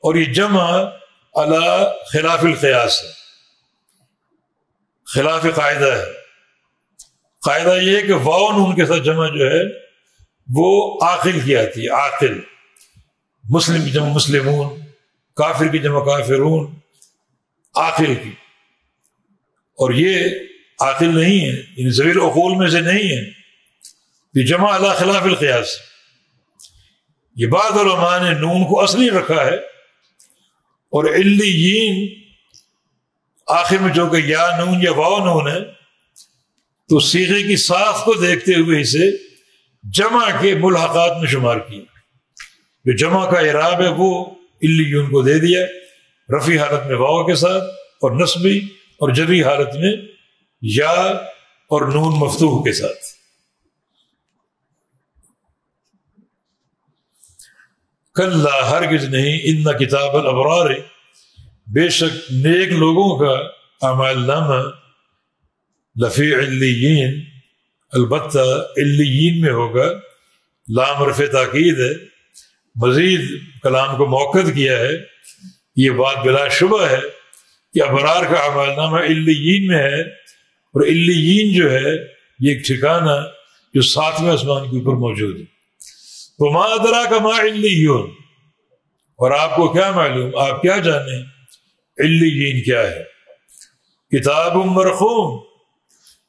اور یہ جمع علی خلاف القیاس ہے، خلاف قاعدہ ہے. قاعدہ یہ ہے کہ واو نون کے ساتھ جمع جو ہے وہ عاقل کی آتی ہے، عاقل. مسلم کی جمع مسلمون، کافر کی جمع کافرون، عاقل کی. اور یہ عاقل نہیں ہے، ان ذوی العقول میں سے نہیں ہے، یہ جمع علی خلاف القیاس. یہ بعض علماء نے نون کو اصلی رکھا ہے، اور علیین آخر میں جو کہ یا نون یا واو نون ہے، تو صیغے کی ساخت کو دیکھتے ہوئے اسے جمع کے ملحقات میں شمار کیا۔ جو جمع کا اعراب ہے وہ علیون کو دے دیا، رفعی حالت میں واو کے ساتھ، اور نصبی اور جری حالت میں یا اور نون مفتوح کے ساتھ۔ کلا ہرگز نہیں، ان کتاب الابرار، بے شک نیک لوگوں کا اعمال نامہ، لفی علیین، البتہ علیین میں ہوگا، لام حرف تاکید ہے، مزید کلام کو مؤکد کیا ہے۔ یہ بات بلا شبہ ہے کہ ابرار کا اعمال نامہ علیین میں ہے، اور علیین جو ہے یہ ایک ٹھکانہ جو 7ویں آسمان کے اوپر موجود ہے۔ تو ما ادراک ما علیون، اور آپ کو کیا معلوم، آپ کیا جانیں علیین کیا ہے؟ کتاب مرقوم،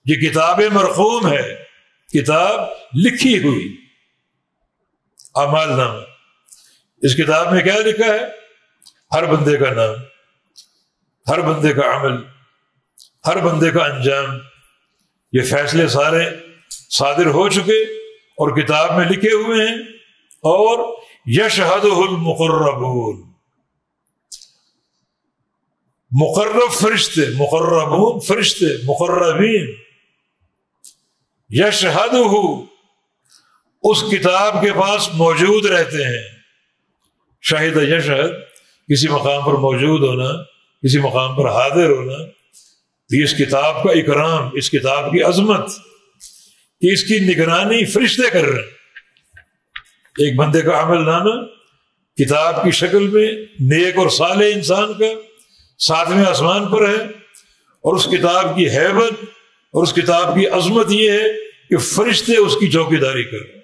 یہ کتاب مرقوم ہے، کتاب لکھی ہوئی، اعمال نامہ۔ اس کتاب میں کیا لکھا ہے؟ ہر بندے کا نام، ہر بندے کا عمل، ہر بندے کا انجام۔ یہ فیصلے سارے صادر ہو چکے اور کتاب میں لکھے ہوئے ہیں۔ اور یشہدہ المقربون، مقرب فرشتے، مقربون فرشتے، مقربین، یشہدہ اس کتاب کے پاس موجود رہتے ہیں۔ شاہد یشہد، کسی مقام پر موجود ہونا، کسی مقام پر حاضر ہونا۔ تو اس کتاب کا اکرام، اس کتاب کی عظمت، کہ اس کی نگرانی فرشتے کر رہے ہیں۔ ایک بندے کا عمل نامہ کتاب کی شکل میں نیک اور صالح انسان کا 7ویں آسمان پر ہے، اور اس کتاب کی ہیبت اور اس کتاب کی عظمت یہ ہے کہ فرشتے اس کی چوکیداری کر رہے ہیں۔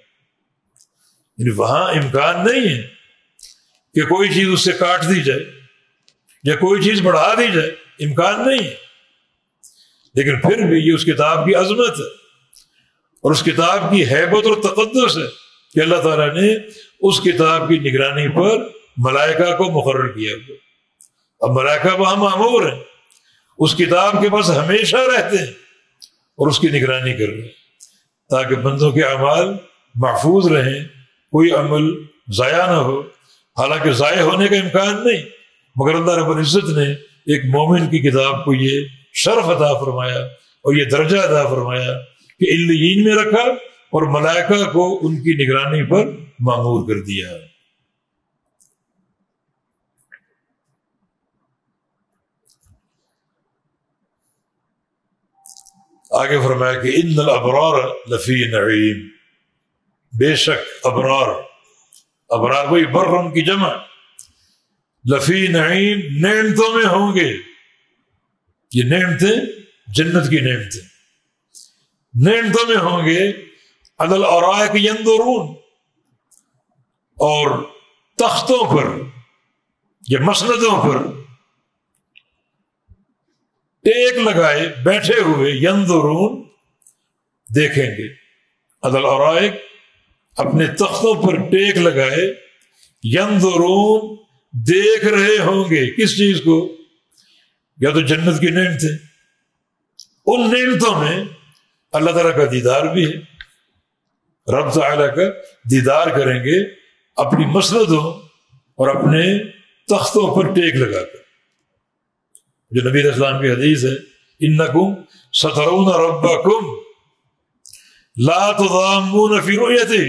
یعنی وہاں امکان نہیں ہے کہ کوئی چیز اس سے کاٹ دی جائے یا کوئی چیز بڑھا دی جائے، امکان نہیں ہے۔ لیکن پھر بھی یہ اس کتاب کی عظمت ہے اور اس کتاب کی ہیبت اور تقدس ہے کہ اللہ تعالیٰ نے اس کتاب کی نگرانی پر ملائکہ کو مقرر کیا ہوا۔ اب ملائکہ وہاں مامور ہیں، اس کتاب کے پاس ہمیشہ رہتے ہیں اور اس کی نگرانی کر رہے ہیں، تاکہ بندوں کے اعمال محفوظ رہیں، کوئی عمل ضائع نہ ہو۔ حالانکہ ضائع ہونے کا امکان نہیں، مگر اللہ رب العزت نے ایک مومن کی کتاب کو یہ شرف عطا فرمایا اور یہ درجہ عطا فرمایا کہ علیین میں رکھا اور ملائکہ کو ان کی نگرانی پر مامور کر دیا۔ آگے فرمایا کہ ان الابرار لفی نعیم، بے شک ابرار، ابرار وہی برم کی جمع، لفی نعیم، نعمتوں میں ہوں گے۔ یہ نعمتیں جنت کی نعمتیں، نعمتوں میں ہوں گے۔ علی الارائک ینظرون، اور تختوں پر یا مسندوں پر ٹیک لگائے بیٹھے ہوئے، ینظرون دیکھیں گے، علی الارائک اپنے تختوں پر ٹیک لگائے، ینظرون دیکھ رہے ہوں گے۔ کس چیز کو؟ یا تو جنت کی نعمتیں، ان نعمتوں میں اللہ تعالیٰ کا دیدار بھی ہے، رب تعالیٰ کا دیدار کریں گے اپنی مسندوں اور اپنے تختوں پر ٹیک لگا کر۔ جو نبی علیہ السلام کی حدیث ہے، انکم سترون ربکم لا تضامون فی رؤیتہ،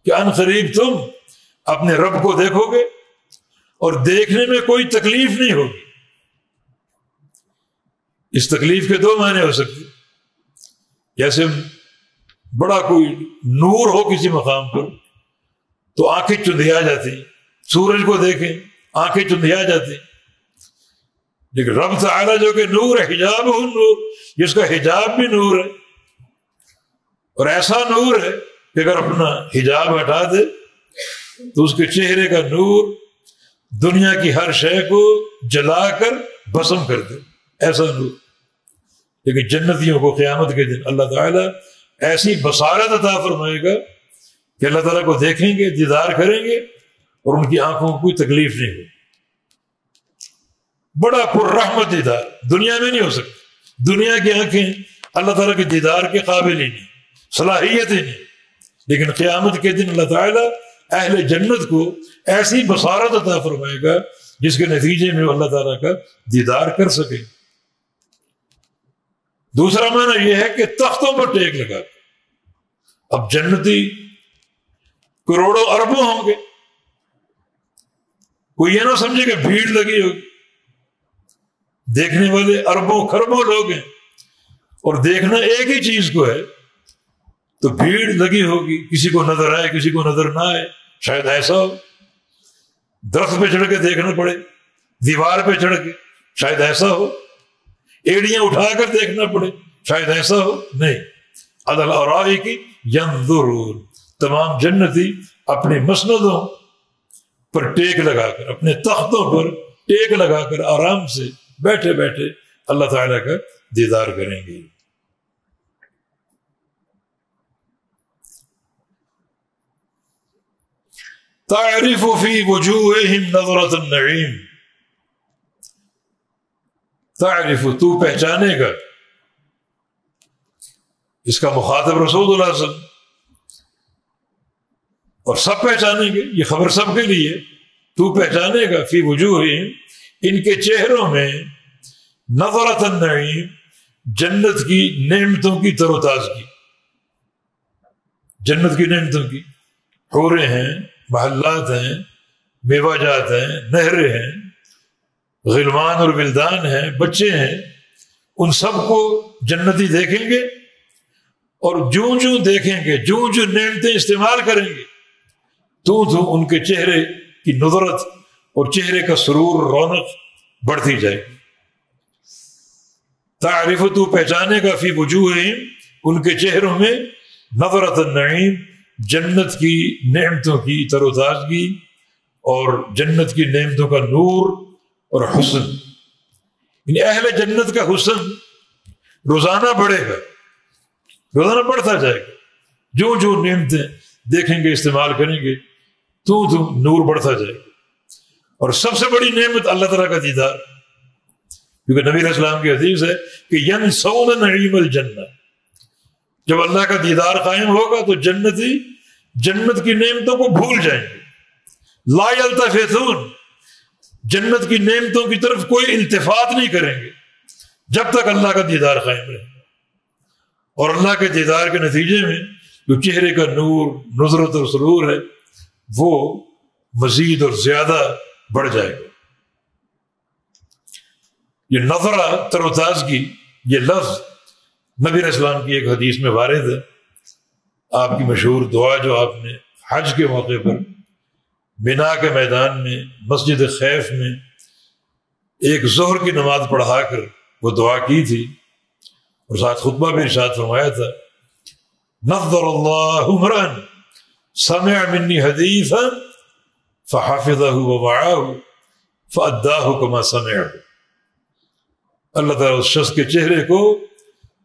کہ ان قریب تم اپنے رب کو دیکھو گے اور دیکھنے میں کوئی تکلیف نہیں ہوگی۔ اس تکلیف کے دو معنی ہو سکتے، جیسے بڑا کوئی نور ہو کسی مقام پر تو آنکھیں چندھیا جاتی، سورج کو دیکھیں آنکھیں چندھیا جاتی، لیکن رب تعالیٰ جو کہ نور ہے، حجاب ہو نور، جس کا حجاب بھی نور ہے، اور ایسا نور ہے کہ اگر اپنا حجاب ہٹا دے تو اس کے چہرے کا نور دنیا کی ہر شے کو جلا کر بھسم کر دے، ایسا نور۔ لیکن جنتیوں کو قیامت کے دن اللہ تعالیٰ ایسی بصارت عطا فرمائے گا کہ اللہ تعالیٰ کو دیکھیں گے, دیدار کریں گے اور ان کی آنکھوں کو کوئی تکلیف نہیں ہوگی. بڑا پررحمت دیدار دنیا میں نہیں ہو سکتا. دنیا کی آنکھیں اللہ تعالیٰ کے دیدار کے قابل ہی نہیں, صلاحیت ہی نہیں. لیکن قیامت کے دن اللہ تعالیٰ اہل جنت کو ایسی بصارت عطا فرمائے گا جس کے نتیجے میں اللہ تعالیٰ کا دیدار کر سکے. دوسرا معنی یہ ہے کہ تختوں پر ٹیک لگا. اب جنتی کروڑوں اربوں ہوں گے, کوئی یہ نہ سمجھے کہ بھیڑ لگی ہوگی. دیکھنے والے اربوں خربوں لوگ ہیں اور دیکھنا ایک ہی چیز کو ہے, تو بھیڑ لگی ہوگی, کسی کو نظر آئے کسی کو نظر نہ آئے. شاید ایسا ہو درخت پہ چڑھ کے دیکھنا پڑے, دیوار پہ چڑھ کے, شاید ایسا ہو ایڑیاں اٹھا کر دیکھنا پڑے, شاید ایسا ہو. نہیں, علی الارائک ینظرون. تمام جنتی اپنے مسندوں پر ٹیک لگا کر, اپنے تختوں پر ٹیک لگا کر آرام سے بیٹھے بیٹھے اللہ تعالیٰ کا دیدار کریں گے. تعرف فی وجوہہم نظرۃ النعیم. تعرف, تو پہچانے گا. اس کا مخاطب رسول اللہ صلی اللہ علیہ وسلم, اور سب پہچانیں گے, یہ خبر سب کے لیے. تو پہچانے گا فی وجوہہم, ان کے چہروں میں, نظرۃ النعیم, جنت کی نعمتوں کی تر و تازگی. جنت کی نعمتوں کی, حوریں ہیں, محلات ہیں, میوہ جات ہیں, نہریں ہیں, غلمان اور ولدان ہیں, بچے ہیں. ان سب کو جنتی دیکھیں گے اور جوں جوں دیکھیں گے, جوں جوں نعمتیں استعمال کریں گے, تو ان کے چہرے کی نظرت اور چہرے کا سرور, رونق بڑھتی جائے گی. تعرف, تو پہچانے گا فی وجوہہم, ان کے چہروں میں, نظرۃ النعیم, جنت کی نعمتوں کی تر و تازگی اور جنت کی نعمتوں کا نور اور حسن. یعنی اہل جنت کا حسن روزانہ بڑھے گا, روزانہ بڑھتا جائے گا. جو جو نعمتیں دیکھیں گے, استعمال کریں گے, تو نور بڑھتا جائے گا. اور سب سے بڑی نعمت اللہ تعالیٰ کا دیدار, کیونکہ نبی علیہ السلام کی حدیث ہے کہ ینسون نعیم الجنہ. جب اللہ کا دیدار قائم ہوگا تو جنتی جنت کی نعمتوں کو بھول جائیں گے. لا یلتفتون, جنت کی نعمتوں کی طرف کوئی التفات نہیں کریں گے جب تک اللہ کا دیدار قائم رہے. اور اللہ کے دیدار کے نتیجے میں جو چہرے کا نور, نظرت اور سرور ہے, وہ مزید اور زیادہ بڑھ جائے گا. یہ نظرہ, تر و تازگی, یہ لفظ نبی علیہ السلام کی ایک حدیث میں وارد ہے. آپ کی مشہور دعا جو آپ نے حج کے موقع پر بنا کے میدان میں مسجد خیف میں ایک ظہر کی نماز پڑھا کر وہ دعا کی تھی, اور ساتھ خطبہ بھی ارشاد فرمایا تھا, نظر اللہ امرا سمع منی حدیثا فحفظہ ووعاہ فاداہ کما سمعہ. اللہ تعالیٰ اس شخص کے چہرے کو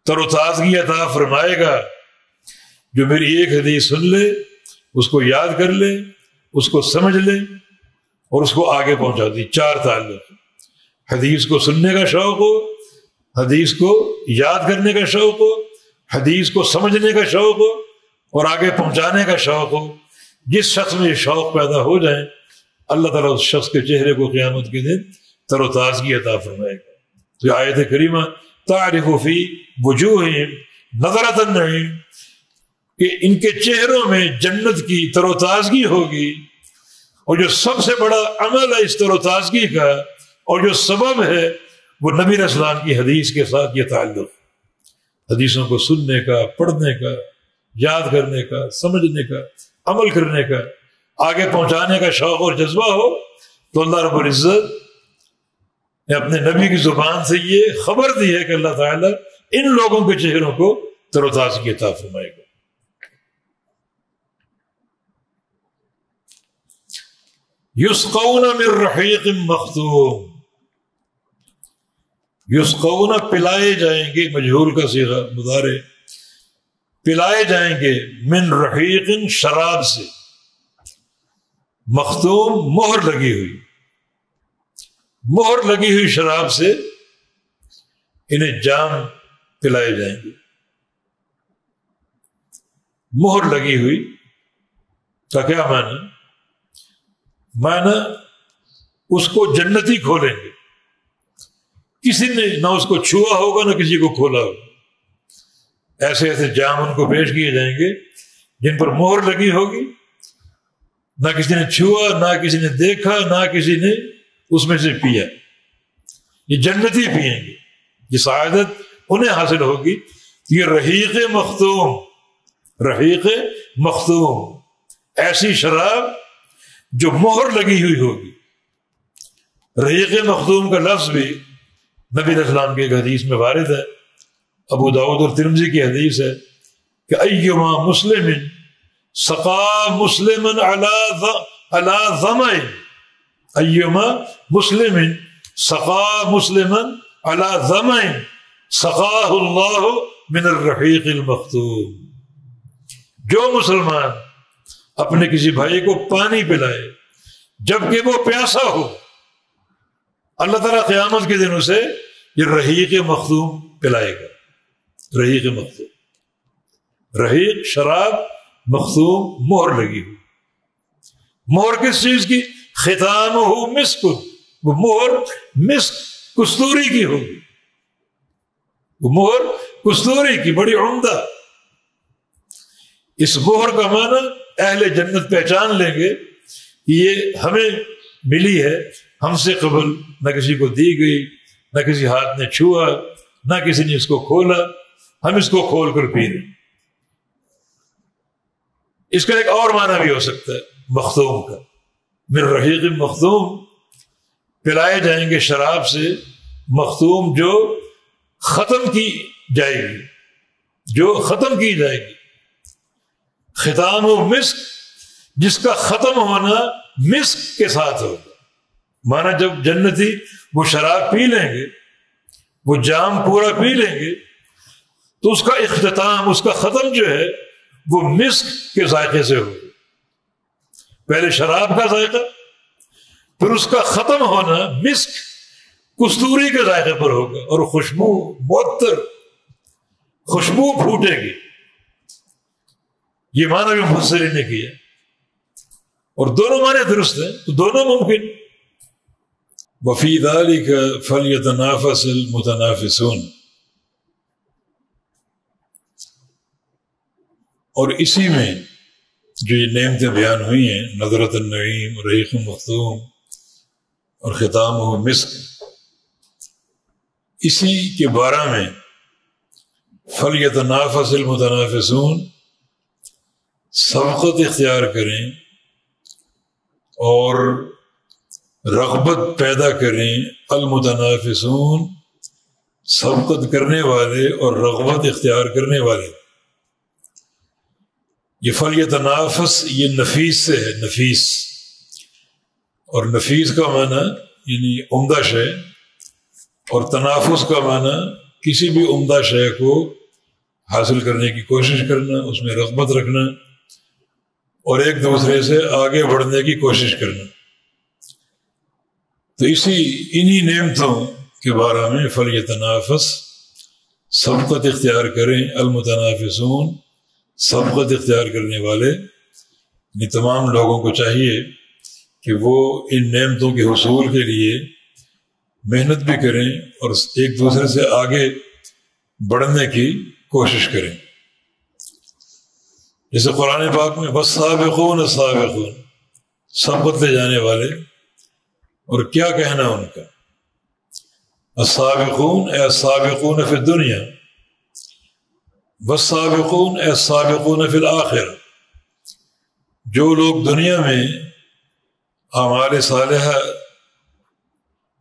تر و تازگی عطا فرمائے گا جو میری ایک حدیث سن لے, اس کو یاد کر لے, اس کو سمجھ لے اور اس کو آگے پہنچا دی. 4 تعلق, حدیث کو سننے کا شوق ہو, حدیث کو یاد کرنے کا شوق ہو, حدیث کو سمجھنے کا شوق ہو اور آگے پہنچانے کا شوق ہو. جس شخص میں یہ شوق پیدا ہو جائے, اللہ تعالیٰ اس شخص کے چہرے کو قیامت کے دن تر و تازگی عطا فرمائے گا. تو یہ آیت کریمہ تعرف فی وجوہہم نظرۃ النعیم, کہ ان کے چہروں میں جنت کی تر و تازگی ہوگی. اور جو سب سے بڑا عمل ہے اس تر و تازگی کا اور جو سبب ہے وہ نبی علیہ السلام کی حدیث کے ساتھ یہ تعلق. حدیثوں کو سننے کا, پڑھنے کا, یاد کرنے کا, سمجھنے کا, عمل کرنے کا, آگے پہنچانے کا شوق اور جذبہ ہو, تو اللہ رب العزت نے اپنے نبی کی زبان سے یہ خبر دی ہے کہ اللہ تعالیٰ ان لوگوں کے چہروں کو تر و تازگی عطا فرمائے گا. یسقون من رحیق مختوم, یسقون پلائے جائیں گے, مجہول کا صیغہ مضارع, پلائے جائیں گے من رحیق شراب سے، مختوم مہر لگی ہوئی، مہر لگی ہوئی شراب سے انہیں جام پلائے جائیں گے۔ مہر لگی ہوئی کا کیا معنی؟ معنی اس کو جنتی کھولیں گے، کسی نے نہ اس کو چھوا ہوگا نہ کسی کو کھولا ہوگا۔ ایسے ایسے جام ان کو پیش کیے جائیں گے جن پر مہر لگی ہوگی، نہ کسی نے چھوا، نہ کسی نے دیکھا، نہ کسی نے اس میں سے پیا۔ یہ جنتی پیئیں گے، یہ سعادت انہیں حاصل ہوگی۔ یہ رحیق مختوم، رحیق مختوم، ایسی شراب جو مہر لگی ہوئی ہوگی۔ رحیق مختوم کا لفظ بھی نبی علیہ السلام کی ایک حدیث میں وارد ہے، ابو داؤد اور ترمذی کی حدیث ہے کہ ایما مسلم سقا مسلما علی ظمأ، ایما مسلم سقا مسلما علی ظمأ سقاہ اللہ من الرحیق المختوم۔ جو مسلمان اپنے کسی بھائی کو پانی پلائے جبکہ وہ پیاسا ہو، اللہ تعالیٰ قیامت کے دن اسے یہ رحیق مختوم پلائے گا۔ رحیق مختوم، رحیق شراب، مختوم مہر لگی ہوئی۔ مہر کس چیز کی؟ ختامہ مسک، وہ مہر مسک کستوری کی ہوگی، وہ مہر کستوری کی، بڑی عمدہ۔ اس مہر کا معنی اہل جنت پہچان لیں گے کہ یہ ہمیں ملی ہے، ہم سے قبل نہ کسی کو دی گئی، نہ کسی ہاتھ نے چھوا، نہ کسی نے اس کو کھولا، ہم اس کو کھول کر پی رہے ہیں۔ اس کا ایک اور معنی بھی ہو سکتا ہے مختوم کا، من رحیق مختوم، پلائے جائیں گے شراب سے مختوم جو ختم کی جائے گی، جو ختم کی جائے گی۔ ختام و مسک، جس کا ختم ہونا مسک کے ساتھ ہوگا۔ مانا جب جنتی وہ شراب پی لیں گے، وہ جام پورا پی لیں گے، تو اس کا اختتام، اس کا ختم جو ہے وہ مسک کے ذائقے سے ہوگا۔ پہلے شراب کا ذائقہ، پھر اس کا ختم ہونا مسک کستوری کے ذائقے پر ہوگا، اور خوشبو معطر خوشبو پھوٹے گی۔ یہ معنی بھی مفسرین نے کیا، اور دونوں معنی درست ہیں، تو دونوں ممکن۔ وفی ذلک فلیتنافس المتنافسون، اور اسی میں جو یہ نعمتیں بیان ہوئی ہیں، نظرۃ النعیم، رحیق مختوم اور ختام و مسک، اسی کے بارے میں فلیتنافس المتنافسون، سبقت اختیار کریں اور رغبت پیدا کریں، المتنافسون، سبقت کرنے والے اور رغبت اختیار کرنے والے۔ یہ فلیتنافس یہ نفیس سے ہے، نفیس، اور نفیس کا معنی یعنی عمدہ شے، اور تنافس کا معنی کسی بھی عمدہ شے کو حاصل کرنے کی کوشش کرنا، اس میں رغبت رکھنا اور ایک دوسرے سے آگے بڑھنے کی کوشش کرنا۔ تو انہی نعمتوں کے بارے میں فلیتنافس، سبقت اختیار کریں، المتنافسون، سبقت اختیار کرنے والے، یعنی تمام لوگوں کو چاہیے کہ وہ ان نعمتوں کے حصول کے لیے محنت بھی کریں اور ایک دوسرے سے آگے بڑھنے کی کوشش کریں۔ جیسے قرآن پاک میں والسابقون السابقون، سبقت لے جانے والے، اور کیا کہنا ان کا؟ السابقون اے السابقون فی الدنیا، والسابقون اے السابقون فی الآخرہ، جو لوگ دنیا میں اعمال صالحہ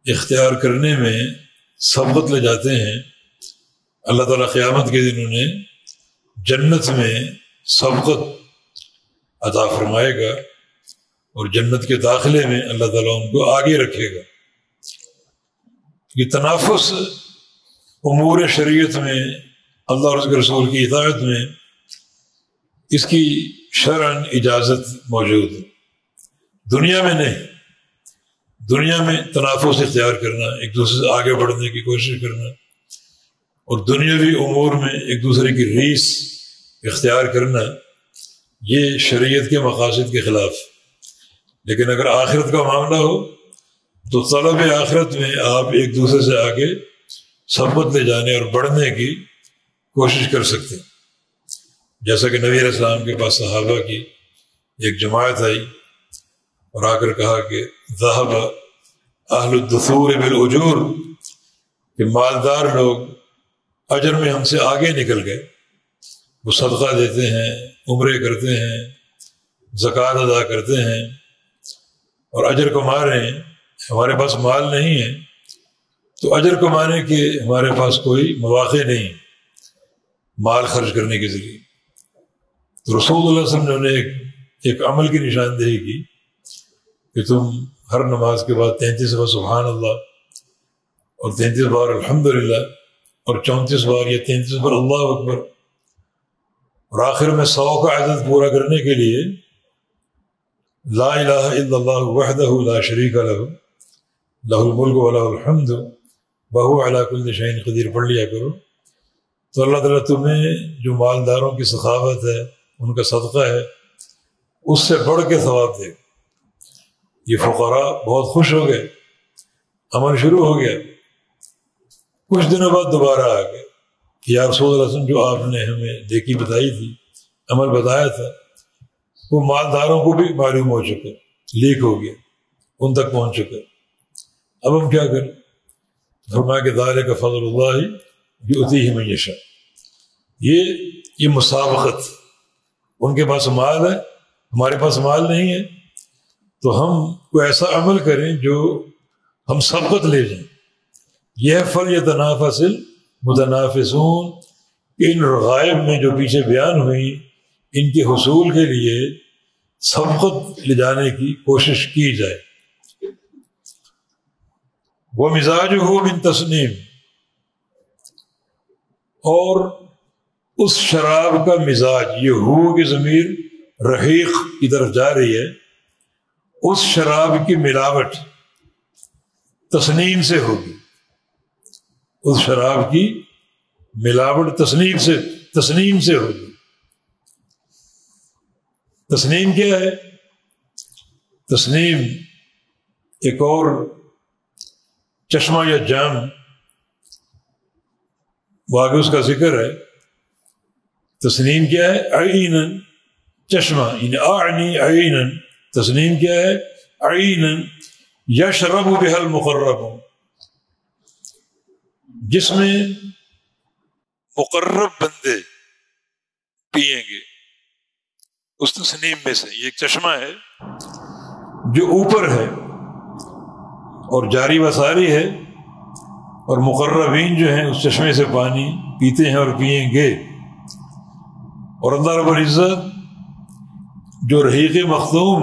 اختیار کرنے میں سبقت لے جاتے ہیں، اللہ تعالیٰ قیامت کے دن انہیں جنت میں سبقت عطا فرمائے گا، اور جنت کے داخلے میں اللہ تعالیٰ ان کو آگے رکھے گا۔ یہ تنافس امور شریعت میں، اللہ اور اس کے رسول کی اطاعت میں اس کی شرعن اجازت موجود ہے، دنیا میں نہیں۔ دنیا میں تنافس اختیار کرنا، ایک دوسرے سے آگے بڑھنے کی کوشش کرنا، اور دنیاوی امور میں ایک دوسرے کی ریس اختیار کرنا، یہ شریعت کے مقاصد کے خلاف۔ لیکن اگر آخرت کا معاملہ ہو تو طلب آخرت میں آپ ایک دوسرے سے آگے سبقت لے جانے اور بڑھنے کی کوشش کر سکتے ہیں۔ جیسا کہ نبی علیہ السلام کے پاس صحابہ کی ایک جماعت آئی اور آ کر کہا کہ ذہب اہل الدثور بالاجور، کہ مالدار لوگ اجر میں ہم سے آگے نکل گئے، وہ صدقہ دیتے ہیں، عمرے کرتے ہیں، زکوٰۃ ادا کرتے ہیں اور اجر کما رہے ہیں، ہمارے پاس مال نہیں ہے تو اجر کمانے کے ہمارے پاس کوئی مواقع نہیں مال خرچ کرنے کے ذریعے۔ تو رسول اللہ صلی اللہ علیہ وسلم نے ایک عمل کی نشاندہی کی کہ تم ہر نماز کے بعد 33 بار سبحان اللہ اور 33 بار الحمدللہ اور 34 بار یا 33 بار اللہ اکبر، اور آخر میں 100 کا عدد پورا کرنے کے لیے لا الہ الا اللہ وحدہ لا شریک لہ لہ الملک ولہ الحمد وہو علی کل شیء قدیر پڑھ لیا کرو۔ تو اللہ تعالیٰ تمہیں جو مالداروں کی سخاوت ہے، ان کا صدقہ ہے، اس سے بڑھ کے ثواب دے۔ یہ فقراء بہت خوش ہو گئے، عمل شروع ہو گیا۔ کچھ دنوں بعد دوبارہ آ گئے کہ یا رسول اللہ صلی اللہ علیہ وسلم جو آپ نے ہمیں دیکھی بتائی تھی، عمل بتایا تھا، وہ مالداروں کو بھی معلوم ہو چکا، لیک ہو گیا، ان تک پہنچ چکا، اب ہم کیا کریں؟ فرمایا کہ ذالک فضل اللہ یؤتیہ من یشاء۔ یہ مسابقت، ان کے پاس مال ہے، ہمارے پاس مال نہیں ہے، تو ہم کوئی ایسا عمل کریں جو ہم سبقت لے جائیں۔ یہ فلیتنافس المتنافسون، ان رغائب میں جو پیچھے بیان ہوئی، ان کے حصول کے لیے سبقت لے جانے کی کوشش کی جائے۔ وَمِزَاجُهُ مِن تسنیم، اور اس شراب کا مزاج، یہ ہو کی ضمیر رحیق کی طرف جا رہی ہے، اس شراب کی ملاوٹ تسنیم سے ہوگی، اس شراب کی ملاوٹ تسنیم سے ہوگی۔ تسنیم کیا ہے؟ تسنیم ایک اور چشمہ یا جام، وہ آگے اس کا ذکر ہے۔ تسنیم کیا ہے؟ عینن، چشمہ، یعنی اعنی عینن، تسنیم کیا ہے؟ عینن یشرب بها المقرب، جس میں مقرب بندے پئیں گے اس تسنیم میں سے۔ یہ ایک چشمہ ہے جو اوپر ہے اور جاری و ساری ہے، اور مقربین جو ہیں اس چشمے سے پانی پیتے ہیں اور پئیں گے۔ اور اللہ رب العزت جو رحیق مختوم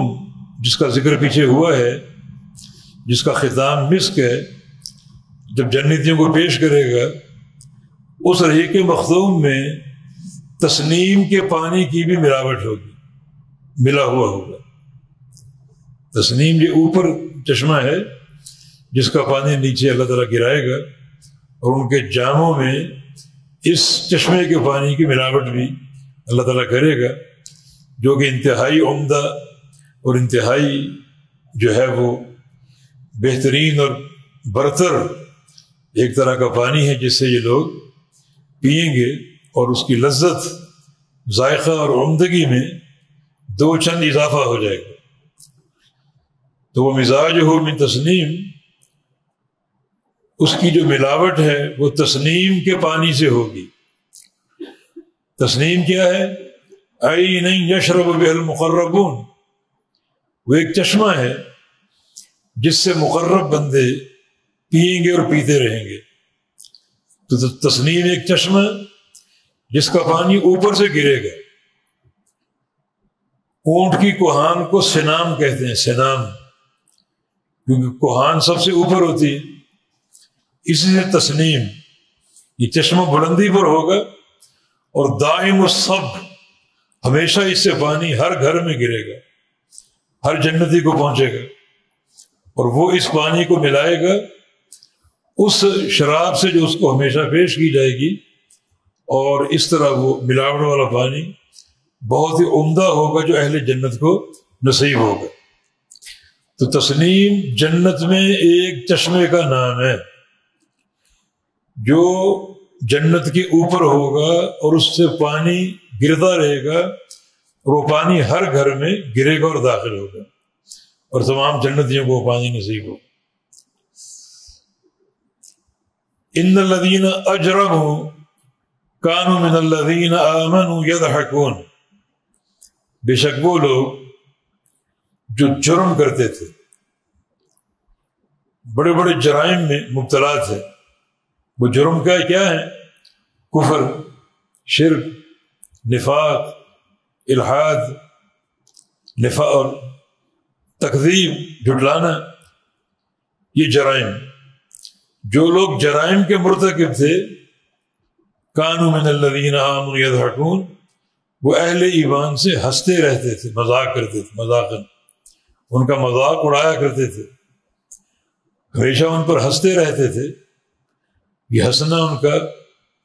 جس کا ذکر پیچھے ہوا ہے، جس کا ختام مسک ہے، جب جنتیوں کو پیش کرے گا، اس رحیق مختوم میں تسنیم کے پانی کی بھی ملاوٹ ہوگی، ملا ہوا ہوگا۔ تسنیم یہ اوپر چشمہ ہے جس کا پانی نیچے اللہ تعالیٰ گرائے گا، اور ان کے جاموں میں اس چشمے کے پانی کی ملاوٹ بھی اللہ تعالیٰ کرے گا، جو کہ انتہائی عمدہ اور انتہائی جو ہے وہ بہترین اور برتر ایک طرح کا پانی ہے، جس سے یہ لوگ پئیں گے اور اس کی لذت، ذائقہ اور عمدگی میں دو چند اضافہ ہو جائے گا۔ تو وہ مزاجہ من تسنیم، اس کی جو ملاوٹ ہے وہ تسنیم کے پانی سے ہوگی۔ تسنیم کیا ہے؟ عین یشرب بها المقربون، وہ ایک چشمہ ہے جس سے مقرب بندے پئیں گے اور پیتے رہیں گے۔ تو تسنیم ایک چشمہ جس کا پانی اوپر سے گرے گا۔ اونٹ کی کوہان کو سنام کہتے ہیں، سنام، کیونکہ کوہان سب سے اوپر ہوتی ہے، اسی سے تسنیم، یہ چشمہ بلندی پر ہوگا اور دائم الصب، ہمیشہ اس سے پانی ہر گھر میں گرے گا، ہر جنتی کو پہنچے گا، اور وہ اس پانی کو ملائے گا اس شراب سے جو اس کو ہمیشہ پیش کی جائے گی، اور اس طرح وہ ملاوٹ والا پانی بہت ہی عمدہ ہوگا جو اہل جنت کو نصیب ہوگا۔ تو تسنیم جنت میں ایک چشمے کا نام ہے جو جنت کے اوپر ہوگا، اور اس سے پانی گرتا رہے گا، اور وہ پانی ہر گھر میں گرے گا اور داخل ہوگا، اور تمام جنتیوں کو وہ پانی نصیب ہوگا۔ ان الذین اجرموا کانوا من الذین آمنوا یضحکون، بے شک وہ لوگ جو جرم کرتے تھے، بڑے بڑے جرائم میں مبتلا تھے، وہ جرم کیا ہے؟ کفر، شرک، نفاق، الحاد، نفاق، تکذیب، جھٹلانا، یہ جرائم۔ جو لوگ جرائم کے مرتکب تھے، کانوا من الذین آمنوا یضحکون، وہ اہل ایمان سے ہنستے رہتے تھے، مذاق کرتے تھے، مذاقاً ان کا مذاق اڑایا کرتے تھے، ہمیشہ ان پر ہنستے رہتے تھے۔ یہ ہنسنا ان کا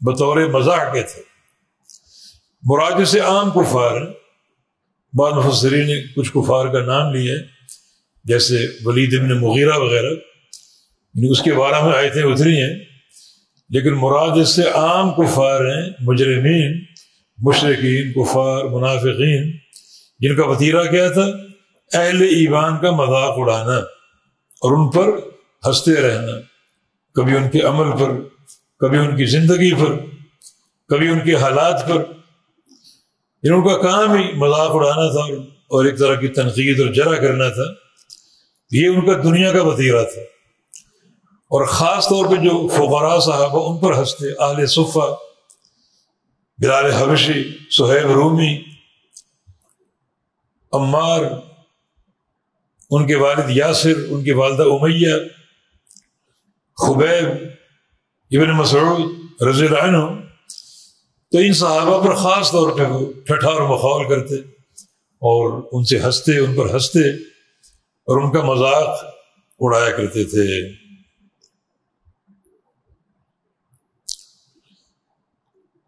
بطور مزاح کے تھے۔ مراد سے عام کفار ہیں، بعض مفسرین نے کچھ کفار کا نام لیا ہے، جیسے ولید بن مغیرہ وغیرہ، اس کے بارے میں آیتیں اتری ہیں، لیکن مراد اس سے عام کفار ہیں، مجرمین، مشرکین، کفار، منافقین، جن کا وتیرہ کیا تھا؟ اہل ایمان کا مذاق اڑانا اور ان پر ہنستے رہنا، کبھی ان کے عمل پر، کبھی ان کی زندگی پر، کبھی ان کے حالات پر۔ ان کا کام ہی مذاق اڑانا تھا اور ایک طرح کی تنقید اور جرح کرنا تھا۔ یہ ان کا دنیا کا وتیرہ تھا، اور خاص طور پہ جو فقراء صحابہ ان پر ہنستے، اہل صفہ، بلال حبشی، صہیب رومی، عمار، ان کے والد یاسر، ان کی والدہ امیہ، خبیب، ابن مسعود رضی اللہ عنہ، تو ان صحابہ پر خاص طور پہ وہ ٹھٹھا اور مخول کرتے اور ان سے ہنستے، ان پر ہنستے اور ان کا مذاق اڑایا کرتے تھے۔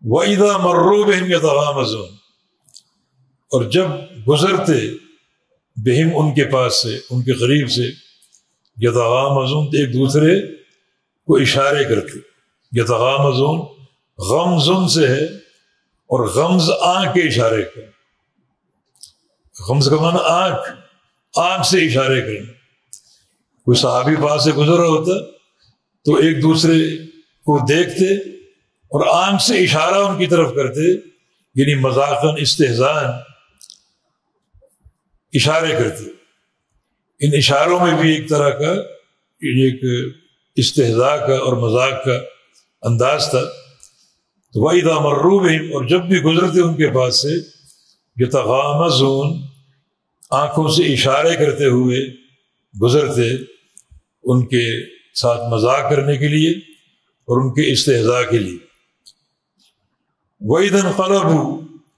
وَإِذَا مَرُّوا بِهِمْ يَتَغَامَزُونَ، اور جب گزرتے بہم ان کے پاس سے، ان کے قریب سے، یتغامزون، ایک دوسرے کو اشارے کرتے۔ یتغامزون غمزن سے ہے، اور غمز آنکھ کے اشارے کا، غمز کا معنی آنکھ، آنکھ سے اشارے کرنا۔ کوئی صحابی پاس سے گزر رہا ہوتا تو ایک دوسرے کو دیکھتے اور آنکھ سے اشارہ ان کی طرف کرتے، یعنی مذاقاً، استہزاءً اشارے کرتے۔ ان اشاروں میں بھی ایک طرح کا ایک استہزاء کا اور مذاق کا انداز تھا۔ تو وَإِذَا مَرُّوا بِهِمْ، اور جب بھی گزرتے ان کے پاس سے، یتغامزون، آنکھوں سے اشارے کرتے ہوئے گزرتے، ان کے ساتھ مذاق کرنے کے لیے اور ان کے استہزاء کے لیے۔ وَإِذَا انقلبوا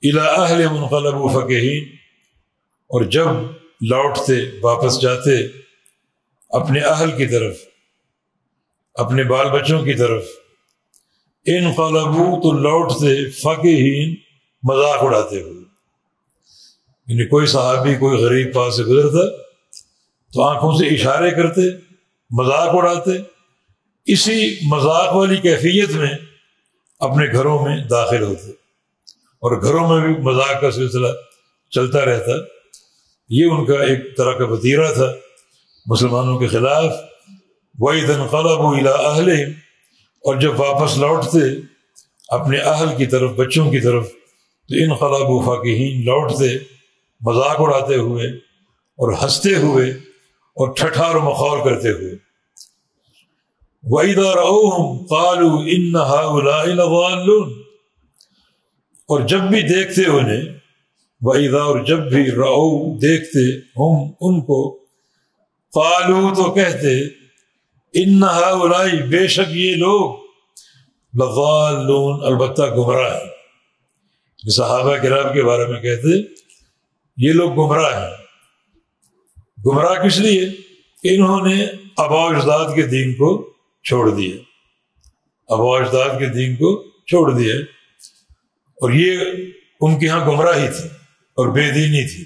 إِلَىٰ أَهْلِهِمْ انقلبوا فَكِهِينَ، اور جب لوٹتے، واپس جاتے اپنے اہل کی طرف، اپنے بال بچوں کی طرف، انقلبوا، تو لوٹتے، فَكِهِينَ، مذاق اڑاتے ہوئے۔ یعنی کوئی صحابی، کوئی غریب پاس سے گزرتا تو آنکھوں سے اشارے کرتے، مذاق اڑاتے، اسی مذاق والی کیفیت میں اپنے گھروں میں داخل ہوتے، اور گھروں میں بھی مذاق کا سلسلہ چلتا رہتا۔ یہ ان کا ایک طرح کا وتیرہ تھا مسلمانوں کے خلاف۔ وَإِذَا انقلبوا إِلَىٰ أَهْلِهِمْ، اور جب واپس لوٹتے اپنے اہل کی طرف، بچوں کی طرف، تو انقلبوا فَكِهِينَ، لوٹتے مذاق اڑاتے ہوئے اور ہنستے ہوئے اور ٹھٹھا اور مخول کرتے ہوئے۔ وَإِذَا رَأَوْهُمْ قَالُوا إِنَّ هَٰؤُلَاءِ لَضَالُّونَ، اور جب بھی دیکھتے انہیں، وَإِذَا، اور جب بھی، رَأَوْا، دیکھتے، ہم ان کو، قالوا، تو کہتے، إِنَّ هَٰؤُلَاءِ، بے شک یہ لوگ، لَضَالُّونَ، البتہ گمراہ ہیں، صحابہ کرام کے بارے میں کہتے یہ لوگ گمراہ ہیں. گمراہ کس لیے؟ کہ انہوں نے آباء و اجداد کے دین کو چھوڑ دیا، آباء و اجداد کے دین کو چھوڑ دیا، اور یہ ان کے ہاں گمراہی تھی اور بے دینی تھی،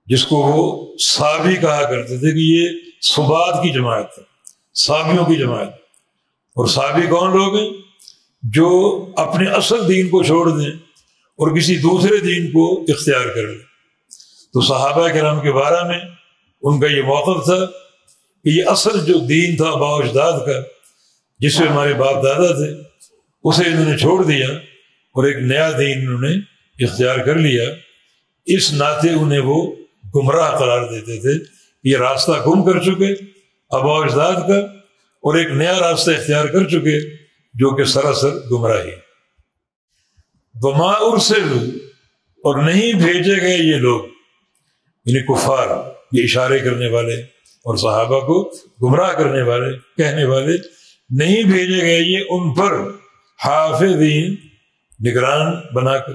جس کو وہ صابی کہا کرتے تھے کہ یہ صبات کی جماعت ہے، صابیوں کی جماعت. اور صابی کون لوگ ہیں؟ جو اپنے اصل دین کو چھوڑ دیں اور کسی دوسرے دین کو اختیار کر لیں. تو صحابہ کرام کے بارے میں ان کا یہ موقف تھا کہ یہ اصل جو دین تھا آباء و اجداد کا، جس میں ہمارے باپ دادا تھے، اسے انہوں نے چھوڑ دیا اور ایک نیا دین انہوں نے اختیار کر لیا. اس ناطے انہیں وہ گمراہ قرار دیتے تھے. یہ راستہ گم کر چکے آباء و اجداد کا، اور ایک نیا راستہ اختیار کر چکے جو کہ سراسر گمراہی. وما ارسلوا، اور نہیں بھیجے گئے یہ لوگ، یعنی کفار، یہ اشارے کرنے والے اور صحابہ کو گمراہ کرنے والے، کہنے والے، نہیں بھیجے گئے یہ ان پر حافظین، نگران بنا کر.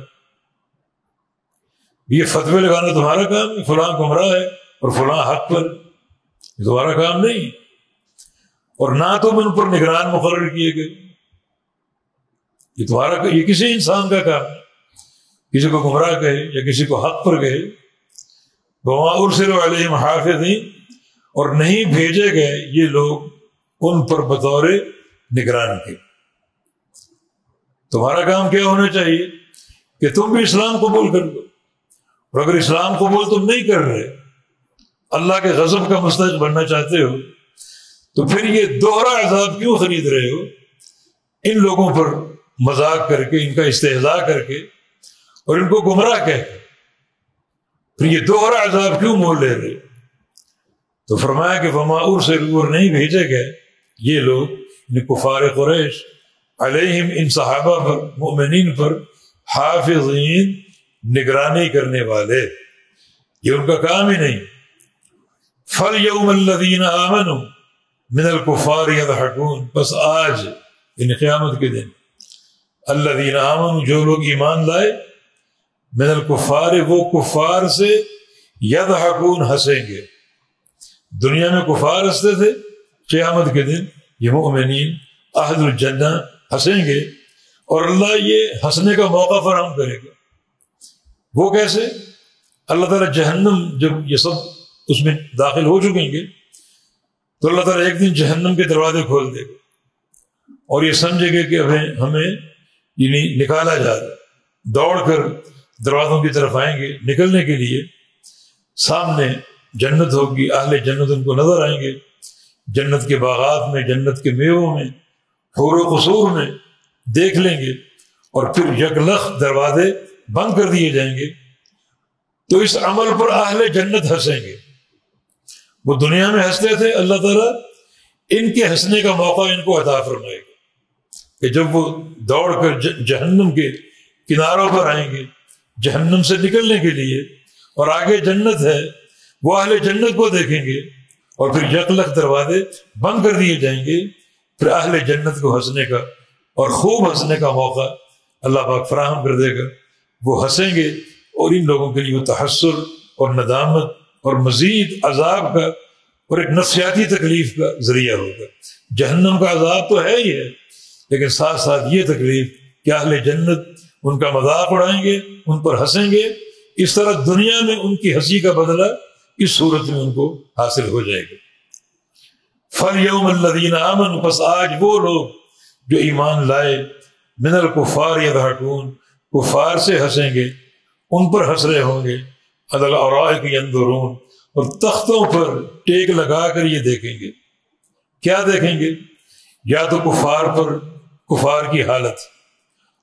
یہ فتوے لگانا تمہارا کام ہے، فلاں گمراہ ہے اور فلاں حق پر، یہ تمہارا کام نہیں. اور نہ تم ان پر نگران مقرر کیے گئے، یہ تمہارا، یہ کسی انسان کا کام ہے. کسی کو گمراہ کہے یا کسی کو حق پر کہے. وما ارسلوا علیہم حافظین، اور نہیں بھیجے گئے یہ لوگ ان پر بطور نگران کے. تمہارا کام کیا ہونا چاہیے کہ تم بھی اسلام قبول کر لو، اور اگر اسلام قبول تم نہیں کر رہے، اللہ کے غضب کا مستحق بننا چاہتے ہو، تو پھر یہ دوہرا عذاب کیوں خرید رہے ہو؟ ان لوگوں پر مذاق کر کے، ان کا استہزاء کر کے اور ان کو گمراہ کہہ کے پھر یہ دوہرا عذاب کیوں مول لے رہے؟ تو فرمایا کہ وما ارسلوا، نہیں بھیجے گئے یہ لوگ، یعنی کفار قریش، علیہم، ان صحابہ پر، مؤمنین پر، حافظین، نگرانی کرنے والے. یہ ان کا کام ہی نہیں. فَالْيَوْمَ الَّذِينَ آمَنُوا مِنَ الْكُفَّارِ يَضْحَكُونَ، بس آج، یعنی قیامت کے دن، الذین آمنوا، جو لوگ ایمان لائے، من الکفار، وہ کفار سے، یضحکون، ہنسیں گے. دنیا میں کفار ہنستے تھے، قیامت کے دن یہ مؤمنین اہل الجنہ ہنسیں گے، اور اللہ یہ ہنسنے کا موقع فراہم کرے گا. وہ کیسے؟ اللہ تعالیٰ جہنم، جب یہ سب اس میں داخل ہو چکیں گے تو اللہ تعالیٰ ایک دن جہنم کے دروازے کھول دے گا، اور یہ سمجھے گے کہ ہمیں یعنی نکالا جا رہا ہے. دوڑ کر دروازوں کی طرف آئیں گے نکلنے کے لیے. سامنے جنت ہوگی، اہل جنت ان کو نظر آئیں گے، جنت کے باغات میں، جنت کے میووں میں، حور و قصور میں دیکھ لیں گے، اور پھر یکلخت دروازے بند کر دیے جائیں گے. تو اس عمل پر اہل جنت ہنسیں گے. وہ دنیا میں ہنستے تھے، اللہ تعالیٰ ان کے ہنسنے کا موقع ان کو عطا فرمائے گا کہ جب وہ دوڑ کر جہنم کے کناروں پر آئیں گے جہنم سے نکلنے کے لیے، اور آگے جنت ہے، وہ اہل جنت کو دیکھیں گے، اور پھر یکلخت دروازے بند کر دیے جائیں گے. پھر اہل جنت کو ہنسنے کا اور خوب ہنسنے کا موقع اللہ پاک فراہم کر دے گا. وہ ہنسیں گے، اور ان لوگوں کے لیے وہ تحسر اور ندامت اور مزید عذاب کا اور ایک نفسیاتی تکلیف کا ذریعہ ہوگا. جہنم کا عذاب تو ہے ہی ہے، لیکن ساتھ ساتھ یہ تکلیف کہ اہل جنت ان کا مذاق اڑائیں گے، ان پر ہنسیں گے. اس طرح دنیا میں ان کی ہنسی کا بدلہ اس صورت میں ان کو حاصل ہو جائے گا. فَالْيَوْمَ الَّذِينَ آمَنُوا، پس آج وہ لوگ جو ایمان لائے، مِنَ الْكُفَّارِ يَضْحَكُونَ، کفار سے ہنسیں گے، ان پر ہنس رہے ہوں گے. عَلَى الْأَرَائِكِ يَنظُرُونَ، اور تختوں پر ٹیک لگا کر یہ دیکھیں گے. کیا دیکھیں گے؟ یا تو کفار پر، کفار کی حالت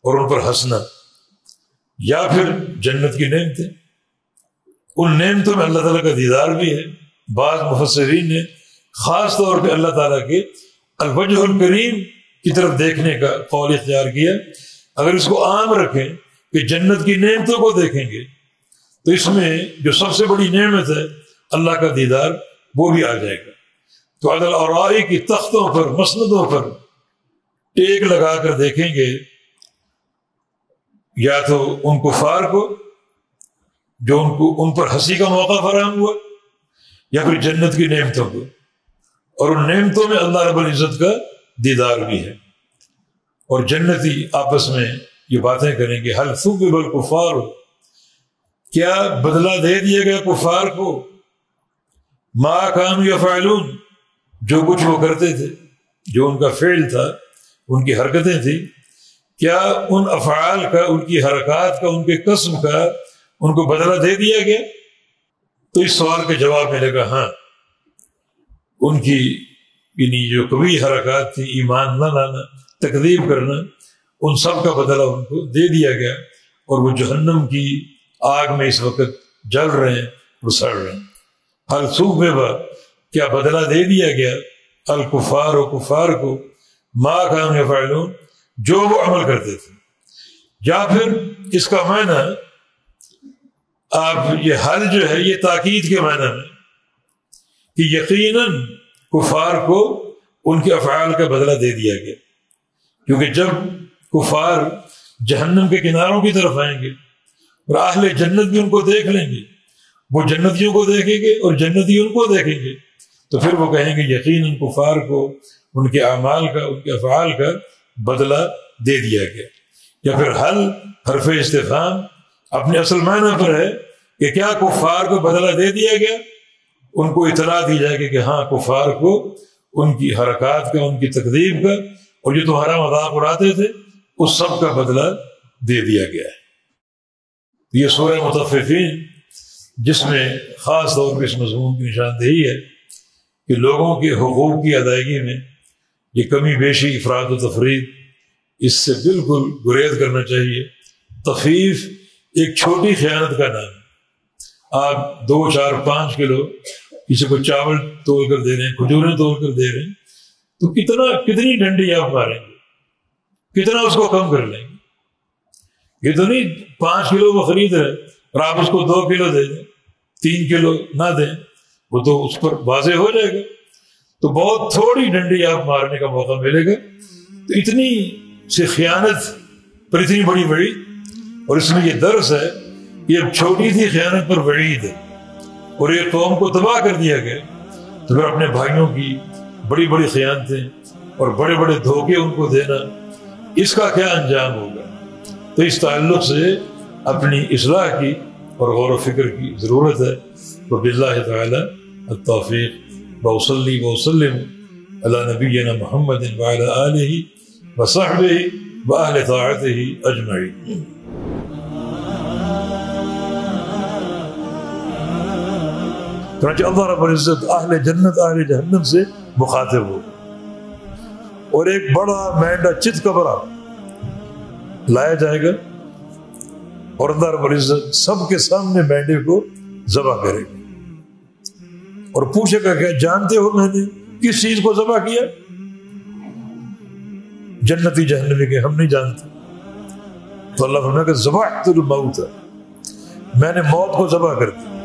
اور ان پر ہنسنا، یا پھر جنت کی نعمتیں. ان نعمتوں میں اللہ تعالیٰ کا دیدار بھی ہے. بعض مفسرین نے خاص طور پہ اللہ تعالیٰ کے الوجہ الکریم کی طرف دیکھنے کا قول اختیار کیا. اگر اس کو عام رکھیں کہ جنت کی نعمتوں کو دیکھیں گے تو اس میں جو سب سے بڑی نعمت ہے اللہ کا دیدار، وہ بھی آ جائے گا. تو علی الارائک کی تختوں پر، مسندوں پر ٹیک لگا کر دیکھیں گے. یا تو ان کفار کو جو ان پر ہنسی کا موقع فراہم ہوا، یا پھر جنت کی نعمتوں کو، اور ان نعمتوں میں اللہ رب العزت کا دیدار بھی ہے۔ اور جنتی آپس میں یہ باتیں کریں گے، حل ثوب الکفار، کیا بدلہ دے دیا گیا کفار کو، ما کانوا یفعلون، جو کچھ وہ کرتے تھے، جو ان کا فعل تھا، ان کی حرکتیں تھیں، کیا ان افعال کا، ان کی حرکات کا، ان کے قسم کا ان کو بدلہ دے دیا گیا؟ تو اس سوال کے جواب میں لگا ہاں، ان کی یعنی جو کبھی حرکات تھی، ایمان نہ لانا، تکذیب کرنا، ان سب کا بدلہ ان کو دے دیا گیا، اور وہ جہنم کی آگ میں اس وقت جل رہے ہیں، رسڑ رہے ہیں۔ حل ثوب، کیا بدلہ دے دیا گیا الکفار و کفار کو، ما کانوا یفعلون، جو وہ عمل کرتے تھے۔ یا پھر اس کا معنی آپ یہ حل جو ہے یہ تاکید کے معنی میں کہ یقیناً کفار کو ان کے افعال کا بدلہ دے دیا گیا، کیونکہ جب کفار جہنم کے کناروں کی طرف آئیں گے اور اہل جنت بھی ان کو دیکھ لیں گے، وہ جنتیوں کو دیکھیں گے اور جنتی ان کو دیکھیں گے، تو پھر وہ کہیں گے یقیناً کفار کو ان کے اعمال کا، ان کے افعال کا بدلہ دے دیا گیا۔ یا پھر حل حرف استفہام اپنے اصل معنی پر ہے کہ کیا کفار کو بدلہ دے دیا گیا؟ ان کو اطلاع دی جائے گی کہ ہاں، کفار کو ان کی حرکات کا، ان کی تکذیب کا، اور جو تمہارا مذاق اڑاتے تھے اس سب کا بدلہ دے دیا گیا ہے۔ یہ سورہ مطففین، جس میں خاص طور پہ اس مضمون کی نشاندہی ہے کہ لوگوں کے حقوق کی ادائیگی میں یہ کمی بیشی، افراد و تفرید، اس سے بالکل گریز کرنا چاہیے۔ تخفیف ایک چھوٹی خیانت کا نام ہے۔ آپ 2، 4، 5 کلو کسی کو چاول تول کر دے رہے ہیں، کھجوریں تول کر دے رہے ہیں، تو کتنی ڈنڈی آپ ماریں گے، کتنا اس کو کم کر لیں گے؟ یہ تو نہیں 5 کلو وہ خرید رہے اور آپ اس کو 2 کلو دے دیں، 3 کلو نہ دیں، وہ تو اس پر واضح ہو جائے گا۔ تو بہت تھوڑی ڈنڈی آپ مارنے کا موقع ملے گا، تو اتنی سی خیانت پر اتنی بڑی وعید، اور اس میں یہ درس ہے کہ اب چھوٹی تھی خیانت پر وعید ہے، اور ایک قوم کو تباہ کر دیا گیا، تو پھر اپنے بھائیوں کی بڑی بڑی خیانتیں اور بڑے بڑے دھوکے ان کو دینا، اس کا کیا انجام ہوگا؟ تو اس تعلق سے اپنی اصلاح کی اور غور و فکر کی ضرورت ہے۔ وباللہ تعالی التوفیق، وصلی وسلم علی نبینا محمد وعلی آلہ وصحبہ واہل طاعتہ اجمعین۔ چنانچہ اللہ رب العزت اہل جنت اہل جہنم سے مخاطب ہو، اور ایک بڑا مینڈا چت کبرا لایا جائے گا، اور اللہ رب العزت سب کے سامنے مینڈے کو ذبح کرے گا، اور پوچھے گا کہ جانتے ہو میں نے کس چیز کو ذبح کیا؟ جنتی جہنمی کے ہم نہیں جانتے۔ تو اللہ فرمائے کہ ذبحت الموت، میں نے موت کو ذبح کر دیا۔